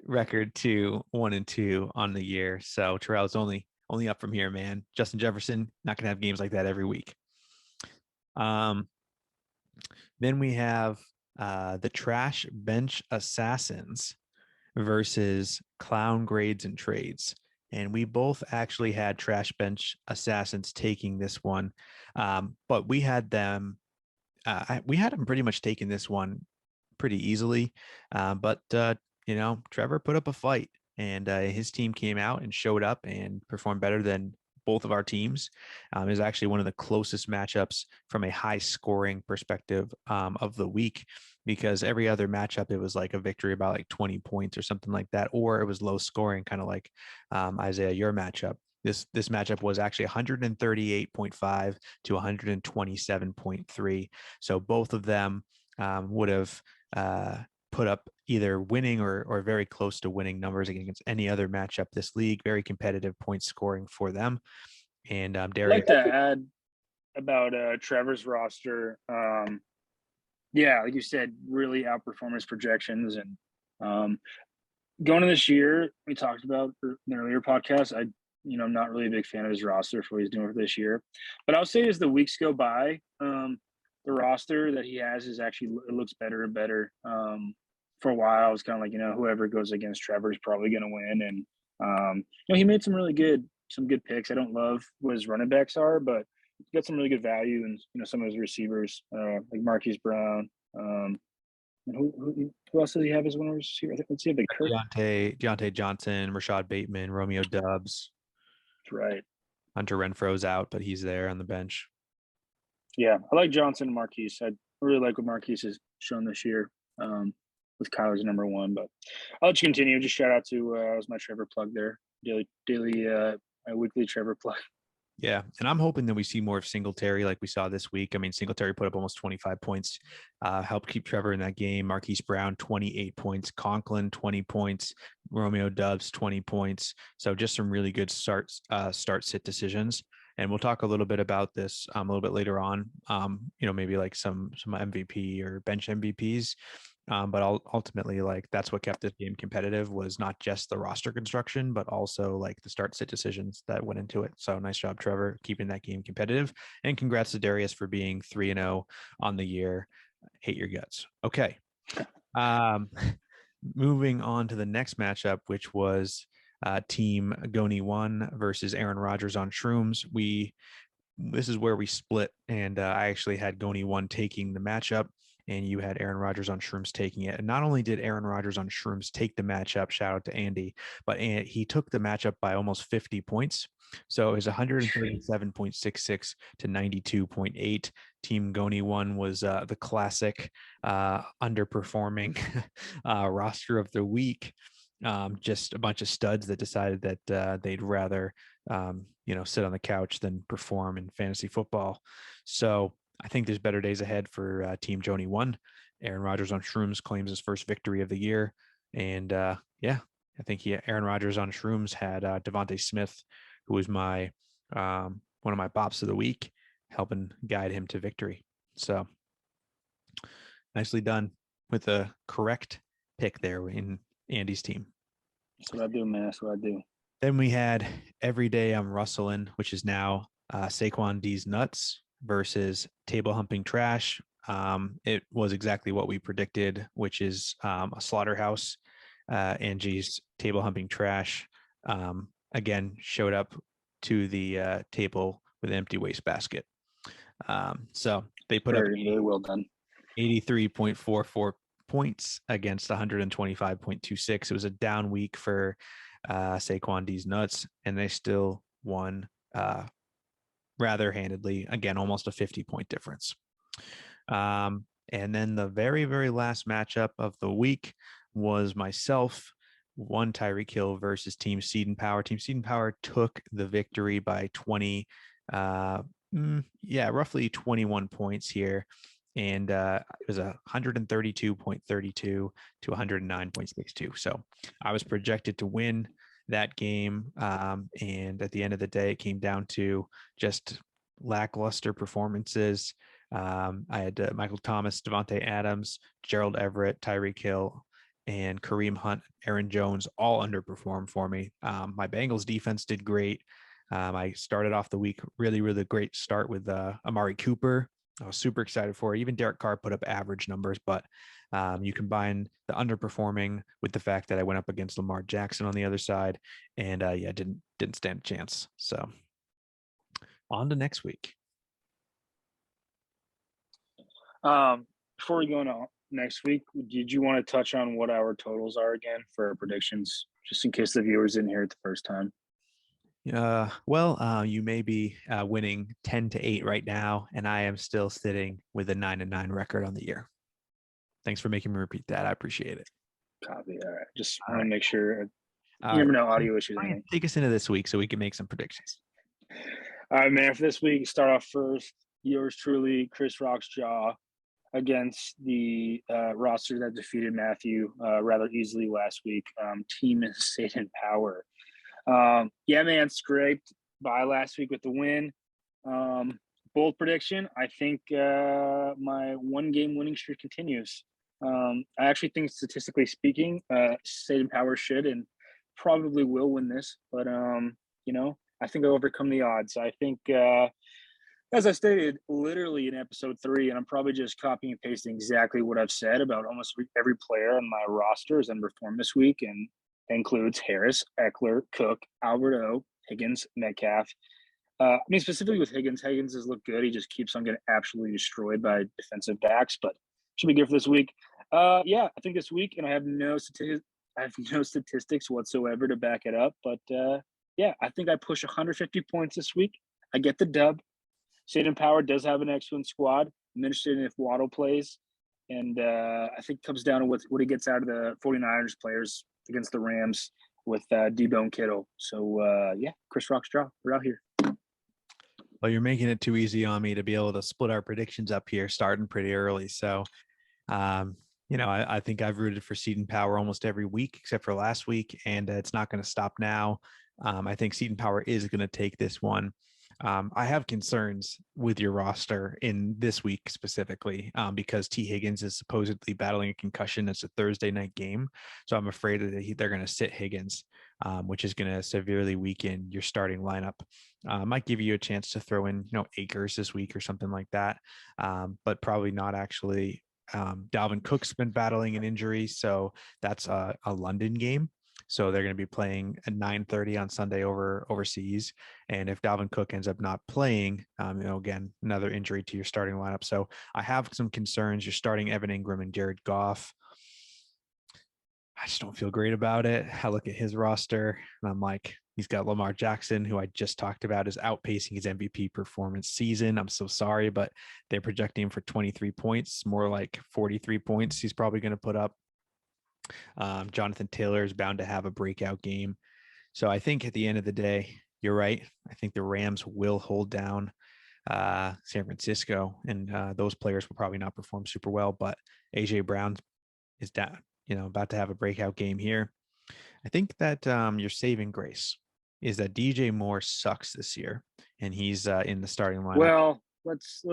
record to 1-2 on the year. So Terrell's only up from here, man. Justin Jefferson not gonna have games like that every week. Then we have the Trash Bench Assassins versus Clown Grades and Trades. And we both actually had Trash Bench Assassins taking this one. But we had them pretty much taking this one pretty easily. But Trevor put up a fight, and his team came out and showed up and performed better than both of our teams. It was actually one of the closest matchups from a high scoring perspective of the week, because every other matchup, it was like a victory about like 20 points or something like that, or it was low scoring, kind of like Isaiah, your matchup. This matchup was actually 138.5 to 127.3. So both of them would have put up either winning or very close to winning numbers against any other matchup this league. Very competitive point scoring for them. And Darius, I'd like to add about Trevor's roster. Yeah, like you said, really outperform his projections. And going into this year, we talked about in the earlier podcast, I'm not really a big fan of his roster for what he's doing for this year. But I'll say as the weeks go by, the roster that he has is actually, it looks better and better. For a while, I was kind of like, whoever goes against Trevor is probably going to win. And, he made some really good some good picks. I don't love what his running backs are, but he's got some really good value, and some of his receivers, like Marquise Brown. And who else does he have as one receiver? I think let's see, big Kirk. Deontay Johnson, Rashad Bateman, Romeo Doubs. That's right. Hunter Renfro's out, but he's there on the bench. Yeah, I like Johnson and Marquise. I really like what Marquise has shown this year. With Kyler's number one, but I'll let you continue. Just shout out to was my Trevor plug there. Daily my weekly Trevor plug. Yeah, and I'm hoping that we see more of Singletary like we saw this week. I mean, Singletary put up almost 25 points, helped keep Trevor in that game. Marquise Brown, 28 points. Conklin, 20 points. Romeo Doubs, 20 points. So just some really good start-sit decisions. And we'll talk a little bit about this a little bit later on. Maybe like some MVP or bench MVPs. But ultimately, like that's what kept this game competitive was not just the roster construction, but also like the start-sit decisions that went into it. So nice job, Trevor, keeping that game competitive. And congrats to Darius for being 3-0 on the year. Hate your guts. Okay. Moving on to the next matchup, which was Team Goni 1 versus Aaron Rodgers on Shrooms. This is where we split, and I actually had Goni 1 taking the matchup, and you had Aaron Rodgers on Shrooms taking it. And not only did Aaron Rodgers on Shrooms take the matchup, shout out to Andy, but he took the matchup by almost 50 points. So it was 137.66 to 92.8. Team Goni 1 was the classic underperforming roster of the week. Just a bunch of studs that decided that they'd rather, sit on the couch than perform in fantasy football. So I think there's better days ahead for Team Goni 1. Aaron Rodgers on Shrooms claims his first victory of the year. And I think Aaron Rodgers on Shrooms had Devonta Smith, who was my one of my bops of the week, helping guide him to victory. So nicely done with the correct pick there in Andy's team. That's what I do, man. That's what I do. Then we had Every Day I'm Rustling, which is now Saquon D's Nuts versus Table Humping Trash. It was exactly what we predicted, which is a slaughterhouse. Angie's Table Humping Trash again showed up to the table with an empty wastebasket. So they put very well done. 83.44 points against 125.26. It was a down week for Saquon D's Nuts, and they still won rather handedly. Again, almost a 50-point difference. And then the very, very last matchup of the week was myself, one Tyreek Hill versus Team Seed and Power. Team Seed and Power took the victory by 20, roughly 21 points here. And it was 132.32 to 109.62. So I was projected to win that game. And at the end of the day, it came down to just lackluster performances. I had Michael Thomas, Devontae Adams, Gerald Everett, Tyreek Hill, and Kareem Hunt, Aaron Jones all underperformed for me. My Bengals defense did great. I started off the week really, really great start with Amari Cooper. I was super excited for it. Even Derek Carr put up average numbers, but you combine the underperforming with the fact that I went up against Lamar Jackson on the other side, and didn't stand a chance. So on to next week. Before we go on next week, did you want to touch on what our totals are again for our predictions, just in case the viewers didn't hear it the first time? You may be winning 10-8 right now, and I am still sitting with a 9-9 record on the year. Thanks for making me repeat that. I appreciate it. Copy. All right. Just want to make sure. You All never right. know audio issues. Take us into this week so we can make some predictions. All right, man. For this week, start off first. Yours truly, Chris Rock's Jaw, against the roster that defeated Matthew rather easily last week. Team Satan Power. Man, scraped by last week with the win. Bold prediction. I think my one-game winning streak continues. I actually think, statistically speaking, Satan Power should and probably will win this. But, I think I'll overcome the odds. I think, as I stated literally in episode 3, and I'm probably just copying and pasting exactly what I've said about almost every player on my roster has underperformed this week, and includes Harris, Eckler, Cook, Alberto, Higgins, Metcalf. I mean, specifically with Higgins has looked good. He just keeps on getting absolutely destroyed by defensive backs, but should be good for this week. Yeah, I think this week, and I have no statistics whatsoever to back it up, but yeah, I think I push 150 points this week. I get the dub. Satan Power does have an excellent squad. I'm interested in if Waddle plays, and I think it comes down to what he gets out of the 49ers players against the Rams with Debo and Kittle. So yeah, Chris Rock's draw. We're out here. Well, you're making it too easy on me to be able to split our predictions up here, starting pretty early. So, I think I've rooted for Seton Power almost every week except for last week, and it's not going to stop now. I think Seton Power is going to take this one. I have concerns with your roster in this week specifically because T. Higgins is supposedly battling a concussion. It's a Thursday night game. So I'm afraid that they're going to sit Higgins, which is going to severely weaken your starting lineup. Might give you a chance to throw in, Akers this week or something like that, but probably not actually. Dalvin Cook's been battling an injury, so that's a London game. So they're going to be playing at 9:30 on Sunday overseas. And if Dalvin Cook ends up not playing, again, another injury to your starting lineup. So I have some concerns. You're starting Evan Ingram and Jared Goff. I just don't feel great about it. I look at his roster and I'm like, he's got Lamar Jackson, who I just talked about, is outpacing his MVP performance season. I'm so sorry, but they're projecting him for 23 points, more like 43 points he's probably going to put up. Jonathan Taylor is bound to have a breakout game. So I think at the end of the day, you're right. I think the Rams will hold down San Francisco, and those players will probably not perform super well, but AJ Brown is down, about to have a breakout game here. I think that your saving grace is that DJ Moore sucks this year, and he's in the starting lineup. Well, let's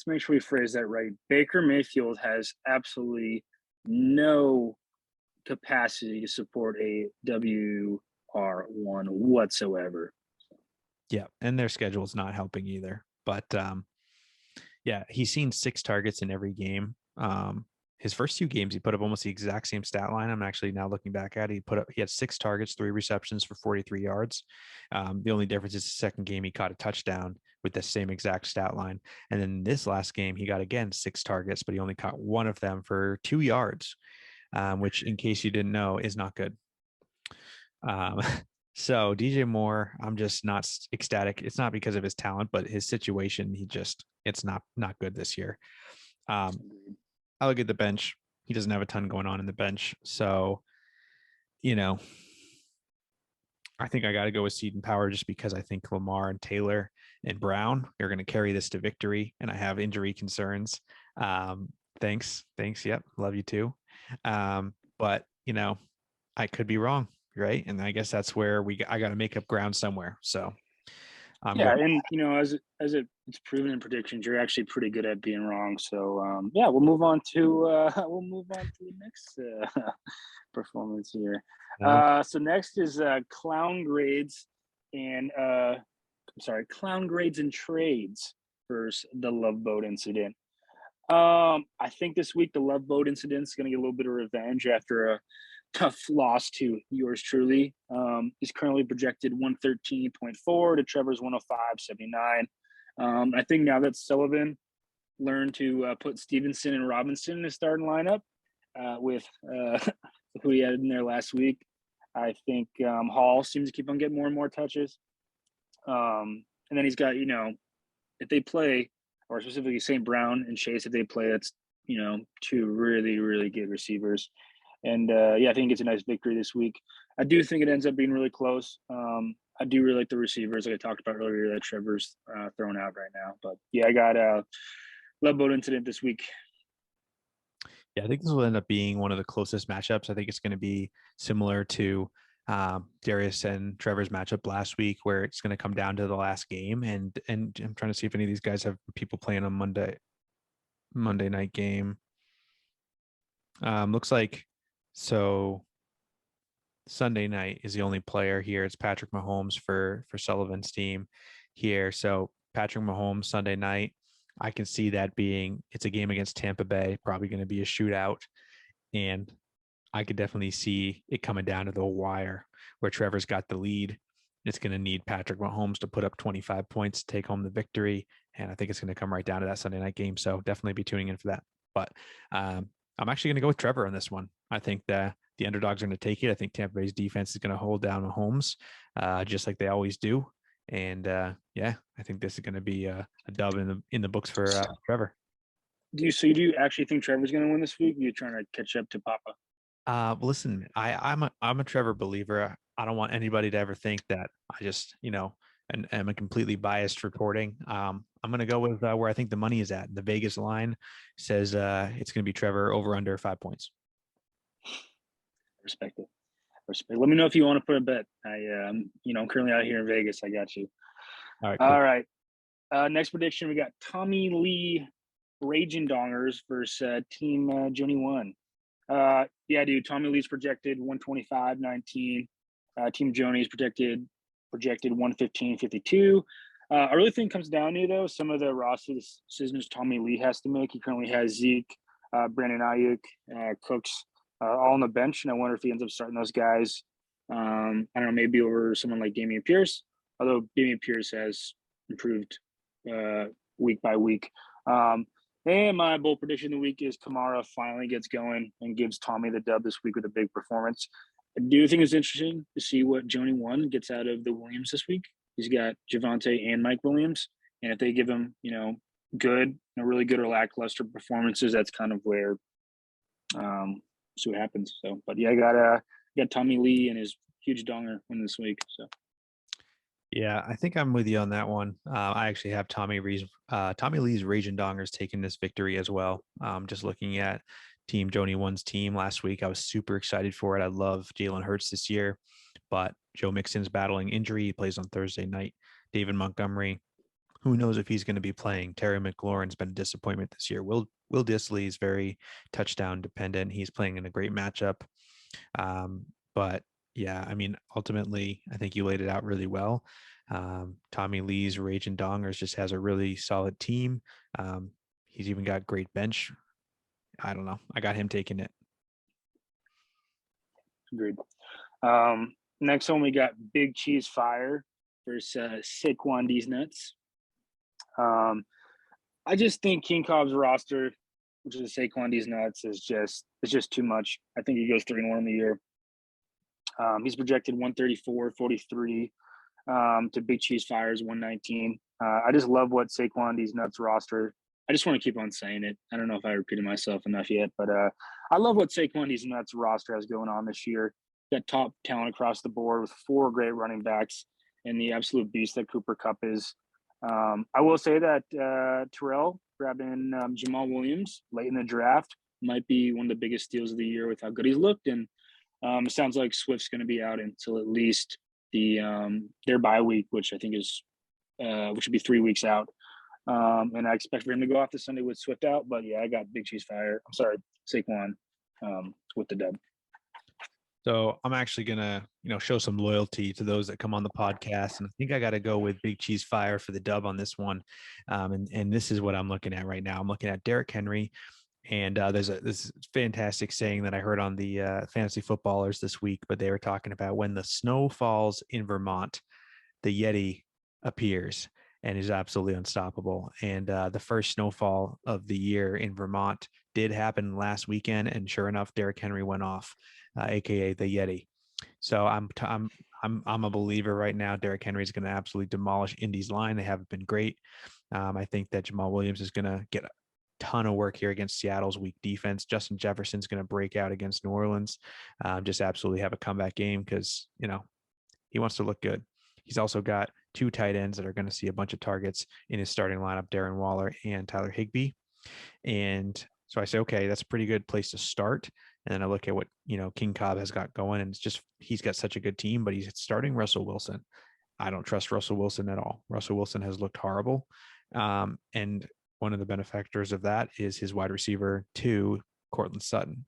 make sure we phrase that right. Baker Mayfield has absolutely no capacity to support a WR1 whatsoever. Yeah, and their schedule is not helping either. But yeah, he's seen 6 targets in every game. His first 2 games, he put up almost the exact same stat line. I'm actually now looking back at it. He had 6 targets, 3 receptions for 43 yards. The only difference is the second game he caught a touchdown with the same exact stat line. And then this last game, he got again 6 targets, but he only caught 1 of them for 2 yards, which, in case you didn't know, is not good. So DJ Moore, I'm just not ecstatic. It's not because of his talent, but his situation. It's not good this year. I look at the bench. He doesn't have a ton going on in the bench. So, I think I got to go with Seton Power just because I think Lamar and Taylor and Brown are going to carry this to victory. And I have injury concerns. Thanks. Yep. Love you too. But, I could be wrong. Right. And I guess that's where I got to make up ground somewhere. So and it's proven in predictions, you're actually pretty good at being wrong. So yeah, we'll move on to the next performance here. So next is clown grades and trades versus the Love Boat incident. I think this week the Love Boat incident is going to get a little bit of revenge after a tough loss to yours truly. Is currently projected 113.4 to Trevor's 105.79. I think now that Sullivan learned to put Stevenson and Robinson in his starting lineup with who he had in there last week, I think Hall seems to keep on getting more and more touches. And then he's got, if they play, or specifically St. Brown and Chase, if they play, it's, 2 really, really good receivers. And I think it's a nice victory this week. I do think it ends up being really close. I do really like the receivers, like I talked about earlier, that Trevor's throwing out right now. But yeah, I got a Love Boat incident this week. Yeah, I think this will end up being one of the closest matchups. I think it's going to be similar to Darius and Trevor's matchup last week, where it's going to come down to the last game. And I'm trying to see if any of these guys have people playing on Monday night game. Looks like so. Sunday night is the only player here. It's Patrick Mahomes for Sullivan's team here. So Patrick Mahomes Sunday night, I can see that it's a game against Tampa Bay, probably going to be a shootout. And I could definitely see it coming down to the wire where Trevor's got the lead It's going to need Patrick Mahomes to put up 25 points, take home the victory. And I think it's going to come right down to that Sunday night game. So definitely be tuning in for that. But I'm actually going to go with Trevor on this one. I think the underdogs are going to take it. I think Tampa Bay's defense is going to hold down Mahomes, just like they always do. And yeah, I think this is going to be a dub in the books for Trevor. Do you actually think Trevor's going to win this week? Or are you trying to catch up to Papa? Listen, I'm a Trevor believer. I don't want anybody to ever think that I just, and am a completely biased reporting. I'm going to go with where I think the money is at. The Vegas line says it's going to be Trevor over under 5 points. Respect it. Let me know if you want to put a bet. I'm currently out here in Vegas. I got you. All right. Cool. All right. Next prediction, we got Tommy Lee Raging Dongers versus Team Joni One. Yeah, dude. Tommy Lee's projected 125.19. Team Joni's projected 115.52. I really think it comes down to, though, some of the roster decisions Tommy Lee has to make. He currently has Zeke, Brandon Ayuk, Cooks, all on the bench, and I wonder if he ends up starting those guys. I don't know, maybe over someone like Dameon Pierce, although Dameon Pierce has improved week by week. And my bold prediction of the week is Kamara finally gets going and gives Tommy the dub this week with a big performance. I do think it's interesting to see what Joni One gets out of the Williams this week. He's got Javonte and Mike Williams, and if they give him, good, really good or lackluster performances, that's kind of where see what happens. So, but yeah, I got Tommy Lee and his huge donger win this week. So. Yeah, I think I'm with you on that one. I actually have Tommy Lee's Raging Dongers taking this victory as well. Just looking at Team Joni One's team last week, I was super excited for it. I love Jalen Hurts this year, but Joe Mixon's battling injury. He plays on Thursday night. David Montgomery, who knows if he's going to be playing? Terry McLaurin's been a disappointment this year. Will Dissly is very touchdown dependent. He's playing in a great matchup. But yeah, I mean, ultimately, I think you laid it out really well. Tommy Lee's Raging Dongers just has a really solid team. He's even got great bench. I don't know. I got him taking it. Agreed. Next one, we got Big Cheese Fire versus Saquon D's Nuts. I just think King Cobb's roster, which is Saquon D's Nuts, it's just too much. I think he goes 3-1 in the year. He's projected 134.43 to Big Cheese Fire's 119. I just love what Saquon D's Nuts roster. I just want to keep on saying it. I don't know if I repeated myself enough yet, but I love what Saquon D's Nuts roster has going on this year. Got top talent across the board with 4 great running backs and the absolute beast that Cooper Kupp is. I will say that Terrell grabbing Jamal Williams late in the draft might be one of the biggest steals of the year with how good he's looked. And it sounds like Swift's going to be out until at least their bye week, which I think is which would be 3 weeks out. And I expect for him to go off this Sunday with Swift out. But yeah, I got Big Cheese Fire. I'm sorry, Saquon with the dub. So I'm actually gonna, show some loyalty to those that come on the podcast, and I think I got to go with Big Cheese Fire for the dub on this one. And this is what I'm looking at right now. I'm looking at Derrick Henry, and there's this fantastic saying that I heard on the Fantasy Footballers this week, but they were talking about when the snow falls in Vermont, the Yeti appears and is absolutely unstoppable. And the first snowfall of the year in Vermont did happen last weekend, and sure enough, Derrick Henry went off, aka the Yeti. So I'm a believer right now. Derrick Henry is going to absolutely demolish Indy's line. They haven't been great. I think that Jamal Williams is going to get a ton of work here against Seattle's weak defense. Justin Jefferson's going to break out against New Orleans, just absolutely have a comeback game because he wants to look good. He's also got 2 tight ends that are going to see a bunch of targets in his starting lineup, Darren Waller and Tyler Higbee. And so I say, okay, that's a pretty good place to start. And then I look at what, King Cobb has got going, and it's just, he's got such a good team, but he's starting Russell Wilson. I don't trust Russell Wilson at all. Russell Wilson has looked horrible. And one of the benefactors of that is his wide receiver 2, Cortland Sutton.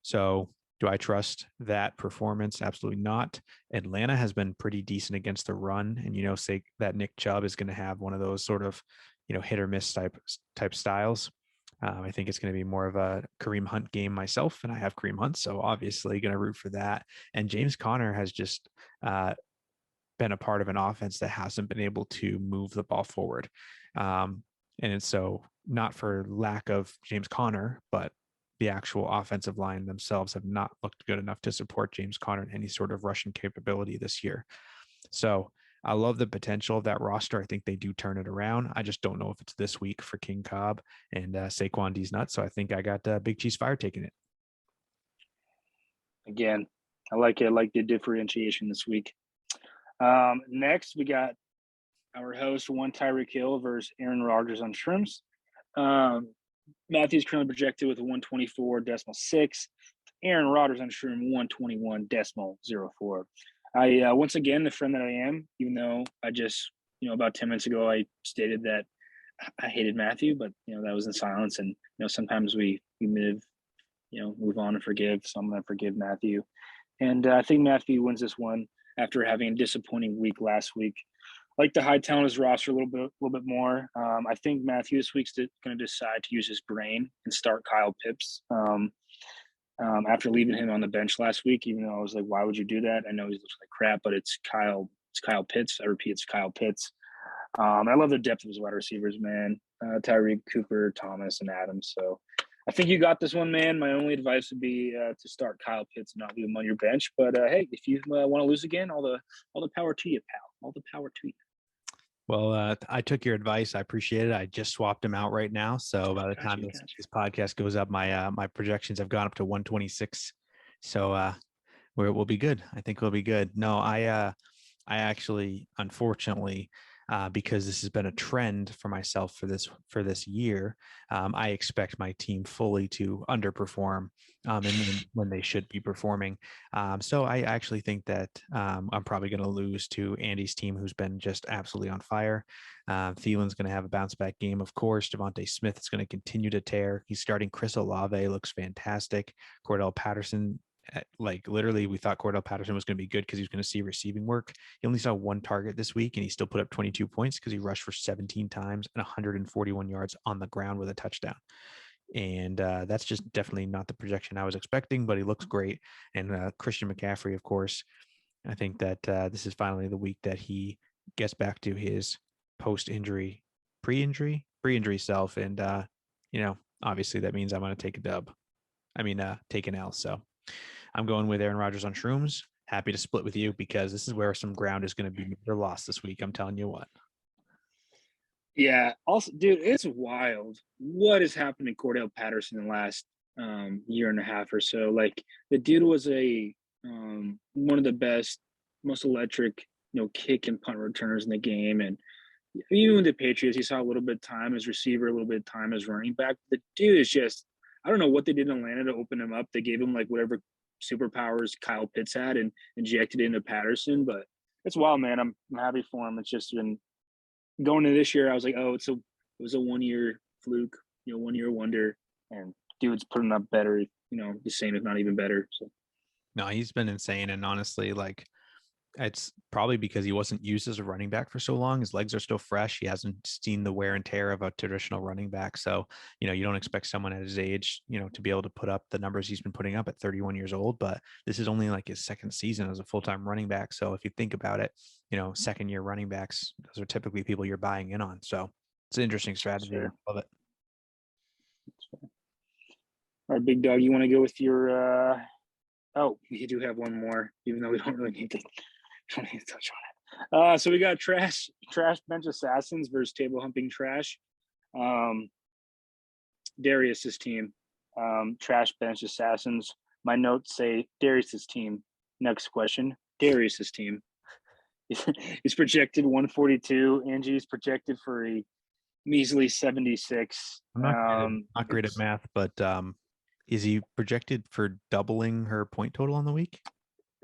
So do I trust that performance? Absolutely not. Atlanta has been pretty decent against the run, and say that Nick Chubb is going to have one of those sort of hit or miss type styles. I think it's going to be more of a Kareem Hunt game myself, and I have Kareem Hunt, so obviously going to root for that. And James Conner has just been a part of an offense that hasn't been able to move the ball forward. And it's so not for lack of James Conner, but the actual offensive line themselves have not looked good enough to support James Conner in any sort of rushing capability this year. So I love the potential of that roster. I think they do turn it around. I just don't know if it's this week for King Cobb and Saquon D's nuts. So I think I got Big Cheese Fire taking it. Again, I like it. I like the differentiation this week. Next, we got our host, one Tyreek Hill versus Aaron Rodgers on shrooms. Matthew's currently projected with a 124.6. Aaron Rodgers on shroom 121.04. I once again, the friend that I am, even though I just, about 10 minutes ago, I stated that I hated Matthew, but that was in silence. And sometimes we move on and forgive. So I'm going to forgive Matthew, and I think Matthew wins this one after having a disappointing week last week. I like the high talent his roster a little bit more. I think Matthew this week's going to decide to use his brain and start Kyle Pitts. After leaving him on the bench last week, even though I was like, why would you do that? I know he looks like crap, but it's Kyle Pitts. I repeat, it's Kyle Pitts. I love the depth of his wide receivers, man. Tyreek, Cooper, Thomas, and Adams. So I think you got this one, man. My only advice would be to start Kyle Pitts and not leave him on your bench. But hey, if you want to lose again, all the power to you, pal. All the power to you. Well, I took your advice. I appreciate it. I just swapped him out right now. So by the time this podcast goes up, my projections have gone up to 126. So we'll be good. I think we'll be good. No, I actually, unfortunately, because this has been a trend for myself for this year, I expect my team fully to underperform and when they should be performing. So I actually think that I'm probably going to lose to Andy's team, who's been just absolutely on fire. Thielen's going to have a bounce back game, of course. Devonta Smith is going to continue to tear. He's starting Chris Olave, looks fantastic. Cordell Patterson. Like literally, we thought Cordell Patterson was going to be good because he was going to see receiving work. He only saw one target this week, and he still put up 22 points because he rushed for 17 times and 141 yards on the ground with a touchdown. And that's just definitely not the projection I was expecting, but he looks great. And Christian McCaffrey, of course, I think that this is finally the week that he gets back to his pre-injury self. And, obviously that means I'm going to take a dub. Take an L. So I'm going with Aaron Rodgers on shrooms. Happy to split with you because this is where some ground is going to be lost this week. I'm telling you what. Yeah. Also, dude, it's wild what has happened to Cordell Patterson in the last year and a half or so. Like the dude was one of the best, most electric, kick and punt returners in the game. And even with the Patriots, he saw a little bit of time as receiver, a little bit of time as running back. The dude is just, I don't know what they did in Atlanta to open him up. They gave him like whatever superpowers Kyle Pitts had and injected into Patterson. But it's wild, man. I'm happy for him. It's just been going into this year. I was like, it was a 1 year fluke, 1 year wonder, and dude's putting up better, the same if not even better. So no, he's been insane, and honestly, like it's probably because he wasn't used as a running back for so long. His legs are still fresh. He hasn't seen the wear and tear of a traditional running back. So, you don't expect someone at his age, to be able to put up the numbers he's been putting up at 31 years old. But this is only like his second season as a full-time running back. So if you think about it, second year running backs, those are typically people you're buying in on. So it's an interesting strategy. Sure. Love it. All right, big dog, you want to go with your we do have one more, even though we don't really need to touch on it. So we got trash bench assassins versus table humping trash. Darius's team, trash bench assassins. My notes say Darius's team. Next question, Darius's team. He's projected 142. Angie's projected for a measly 76. I'm not great at math, but is he projected for doubling her point total on the week?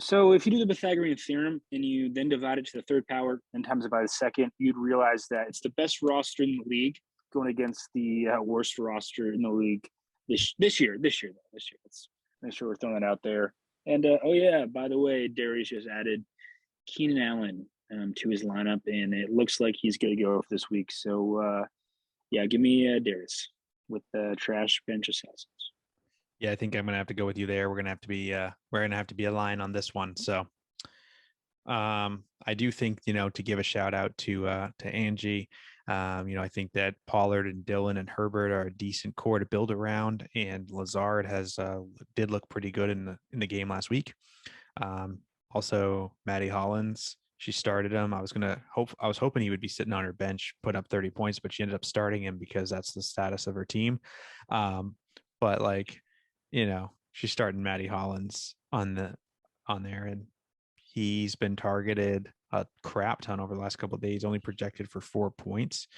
So if you do the Pythagorean theorem and you then divide it to the third power and times it by the second, you'd realize that it's the best roster in the league going against the worst roster in the league this year. Let's make sure we're throwing that out there. And by the way, Darius just added Keenan Allen to his lineup, and it looks like he's going to go off this week. So give me Darius with the trash bench assassins. Yeah, I think I'm gonna have to go with you there. We're gonna have to be a line on this one. So I do think, to give a shout out to Angie. I think that Pollard and Dylan and Herbert are a decent core to build around, and Lazard did look pretty good in the game last week. Also, Maddie Hollins, she started him. I was hoping he would be sitting on her bench, put up 30 points, but she ended up starting him because that's the status of her team. But she's starting Maddie Hollins on there, and he's been targeted a crap ton over the last couple of days, only projected for 4 points.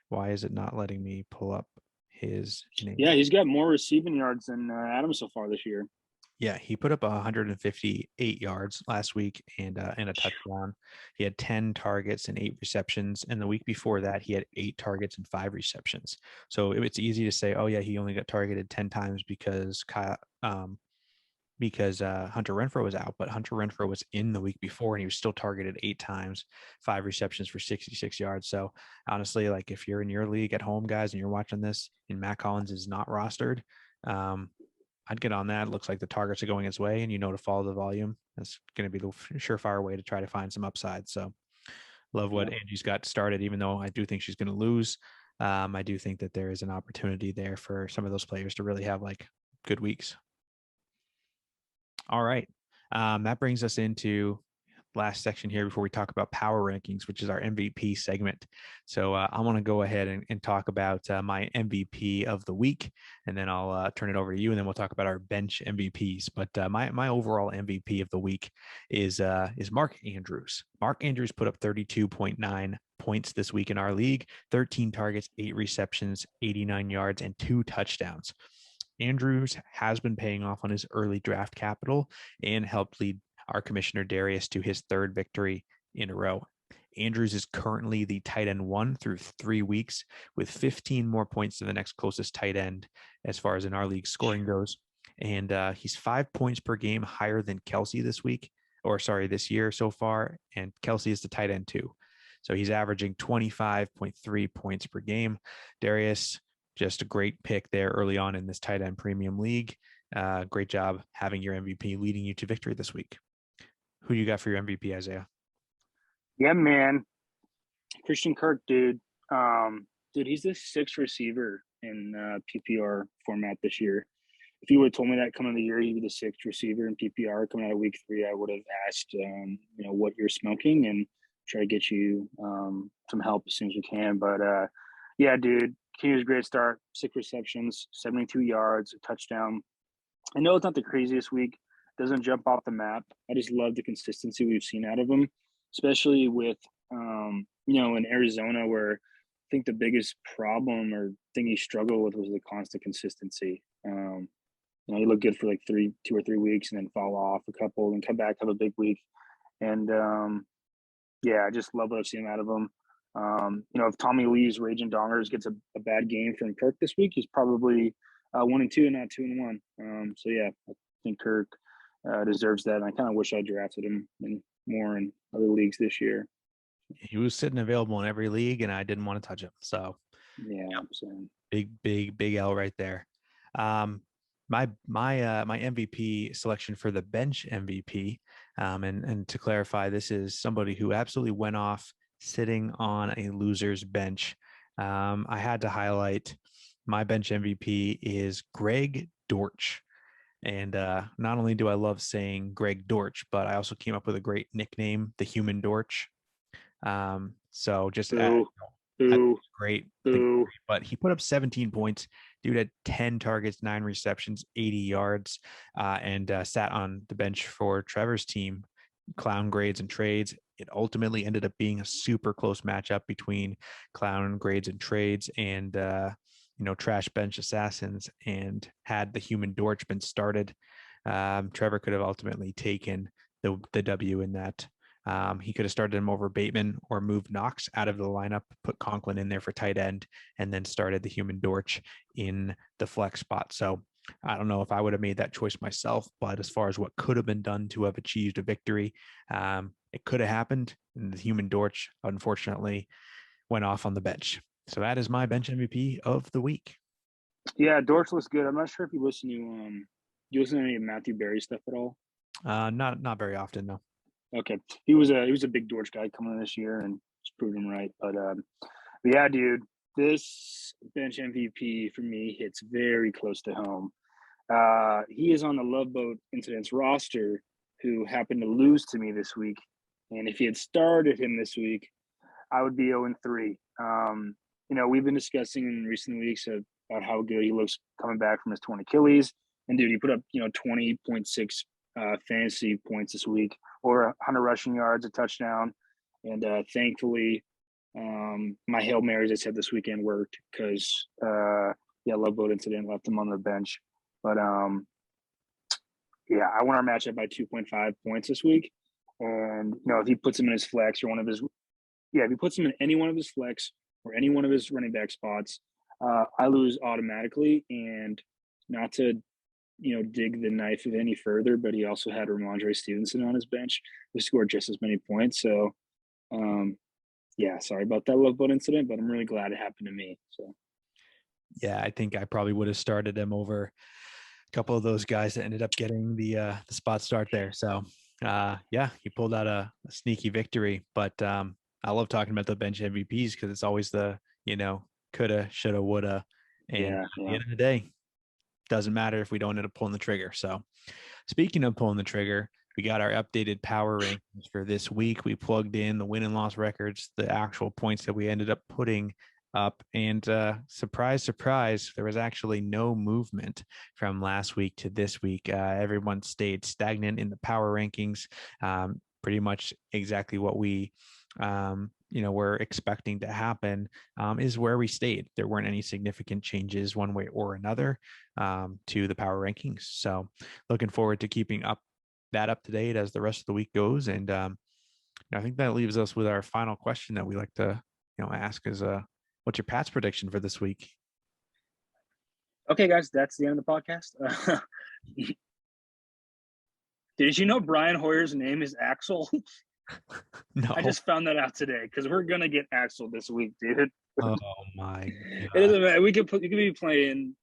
Why is it not letting me pull up his name? Yeah, he's got more receiving yards than Adams so far this year. Yeah, he put up 158 yards last week and a touchdown. He had 10 targets and 8 receptions. And the week before that, he had 8 targets and 5 receptions. So it's easy to say, oh, yeah, he only got targeted 10 times because Hunter Renfrow was out, but Hunter Renfrow was in the week before and he was still targeted 8 times, 5 receptions for 66 yards. So honestly, like if you're in your league at home, guys, and you're watching this and Matt Collins is not rostered, I'd get on that. It looks like the targets are going his way and to follow the volume. That's going to be the surefire way to try to find some upside. So love what Angie's got started, even though I do think she's going to lose. I do think that there is an opportunity there for some of those players to really have like good weeks. All right. That brings us into last section here before we talk about power rankings, which is our MVP segment. So I want to go ahead and talk about my MVP of the week, and then I'll turn it over to you, and then we'll talk about our bench MVPs. But my overall MVP of the week is Mark Andrews. Mark Andrews put up 32.9 points this week in our league, 13 targets, 8 receptions, 89 yards, and 2 touchdowns. Andrews has been paying off on his early draft capital and helped lead our commissioner Darius to his 3rd victory in a row. Andrews is currently the tight end 1 through 3 weeks with 15 more points than the next closest tight end as far as in our league scoring goes. And he's 5 points per game higher than Kelsey this year so far. And Kelsey is the tight end 2. So he's averaging 25.3 points per game. Darius, just a great pick there early on in this tight end premium league. Great job having your MVP leading you to victory this week. Who do you got for your MVP, Isaiah? Yeah, man. Christian Kirk, dude. Dude, he's the 6th receiver in PPR format this year. If you would have told me that coming into the year, he'd be the 6th receiver in PPR coming out of week 3, I would have asked, what you're smoking and try to get you some help as soon as you can. But yeah, dude, he was a great start. 6 receptions, 72 yards, a touchdown. I know it's not the craziest week. Doesn't jump off the map. I just love the consistency we've seen out of him, especially with, in Arizona, where I think the biggest problem or thing he struggled with was the constant consistency. He looked good for like 2 or 3 weeks and then fall off a couple and come back, have a big week. And I just love what I've seen out of him. If Tommy Lee's Raging Dongers gets a bad game from Kirk this week, he's probably 1-2 and not 2-1. So yeah, I think Kirk deserves that. And I kind of wish I drafted him more in other leagues this year. He was sitting available in every league, and I didn't want to touch him. So yeah, big L right there. My MVP selection for the bench MVP, and to clarify, this is somebody who absolutely went off sitting on a loser's bench. I had to highlight my bench MVP is Greg Dortch. And not only do I love saying Greg Dortch, but I also came up with a great nickname, the Human Dortch. So just great. But he put up 17 points. Dude had 10 targets, 9 receptions, 80 yards, and sat on the bench for Trevor's team, Clown Grades and Trades. It ultimately ended up being a super close matchup between Clown Grades and Trades and Trash Bench Assassins. And had the Human Dortch been started, Trevor could have ultimately taken the W in that. He could have started him over Bateman or moved Knox out of the lineup, put Conklin in there for tight end, and then started the Human Dortch in the flex spot. So I don't know if I would have made that choice myself, but as far as what could have been done to have achieved a victory, it could have happened. And the Human Dortch, unfortunately, went off on the bench. So that is my bench MVP of the week. Yeah, Dortch looks good. I'm not sure if you listen to any Matthew Berry stuff at all. Not very often, no. Okay. He was a big Dortch guy coming in this year and just proved him right. But yeah, dude, this bench MVP for me hits very close to home. He is on the Love Boat Incidents roster, who happened to lose to me this week. And if he had started him this week, I would be 0-3. We've been discussing in recent weeks about how good he looks coming back from his torn Achilles. And dude, he put up 20.6 fantasy points this week, or 100 rushing yards, a touchdown. And thankfully, my Hail Marys I said this weekend worked because Love Boat Incident left him on the bench. But I won our matchup by 2.5 points this week. And if he puts him in his flex or if he puts him in any one of his flex or any one of his running back spots, I lose automatically. And not to dig the knife any further, but he also had Ramondre Stevenson on his bench who scored just as many points. So sorry about that Love Boat Incident, but I'm really glad it happened to me. So yeah, I think I probably would have started him over a couple of those guys that ended up getting the spot start there. So he pulled out a sneaky victory. But I love talking about the bench MVPs because it's always the coulda, shoulda, woulda, and at the end of the day, doesn't matter if we don't end up pulling the trigger. So speaking of pulling the trigger, we got our updated power rankings for this week. We plugged in the win and loss records, the actual points that we ended up putting up, and surprise, surprise, there was actually no movement from last week to this week. Everyone stayed stagnant in the power rankings, pretty much exactly what we we're expecting to happen is where we stayed. There weren't any significant changes one way or another to the power rankings. So looking forward to keeping up to date as the rest of the week goes. And I think that leaves us with our final question that we like to ask is what's your Pats prediction for this week? Okay, guys, that's the end of the podcast. Did you know Brian Hoyer's name is Axel? No, I just found that out today because we're gonna get Axel this week, dude. Oh my God. It doesn't matter. You could be playing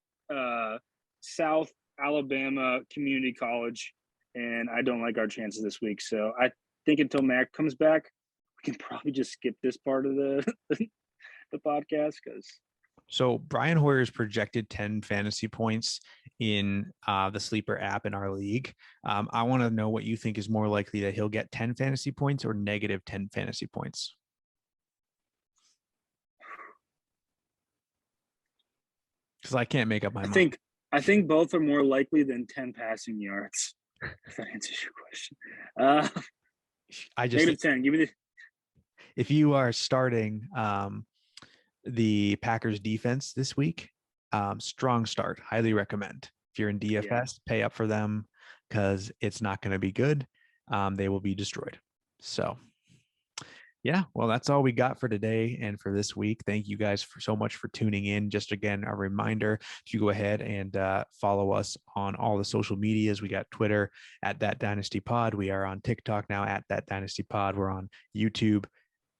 South Alabama Community College, and I don't like our chances this week. So I think until Mac comes back, we can probably just skip this part of the podcast because. So Brian Hoyer's projected 10 fantasy points in the Sleeper app in our league. I want to know what you think is more likely, that he'll get 10 fantasy points or negative 10 fantasy points. Because I can't make up my mind. I think both are more likely than 10 passing yards. If that answers your question. I just negative 10. Give me the. If you are starting the Packers defense this week, strong start, highly recommend. If you're in DFS, pay up for them because it's not going to be good. They will be destroyed. So well, that's all we got for today and for this week. Thank you guys so much for tuning in. Just again, a reminder to go ahead and follow us on all the social medias. We got Twitter at That Dynasty Pod. We are on TikTok now at That Dynasty Pod. We're on YouTube,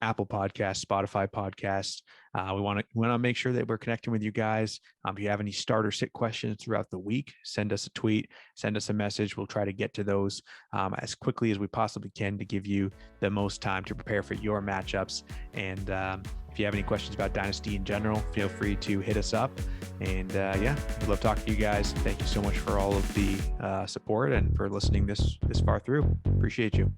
Apple Podcasts, Spotify Podcasts. We want to make sure that we're connecting with you guys. If you have any start or sit questions throughout the week, send us a tweet, send us a message. We'll try to get to those as quickly as we possibly can to give you the most time to prepare for your matchups. And if you have any questions about Dynasty in general, feel free to hit us up. And we love talking to you guys. Thank you so much for all of the support and for listening this far through. Appreciate you.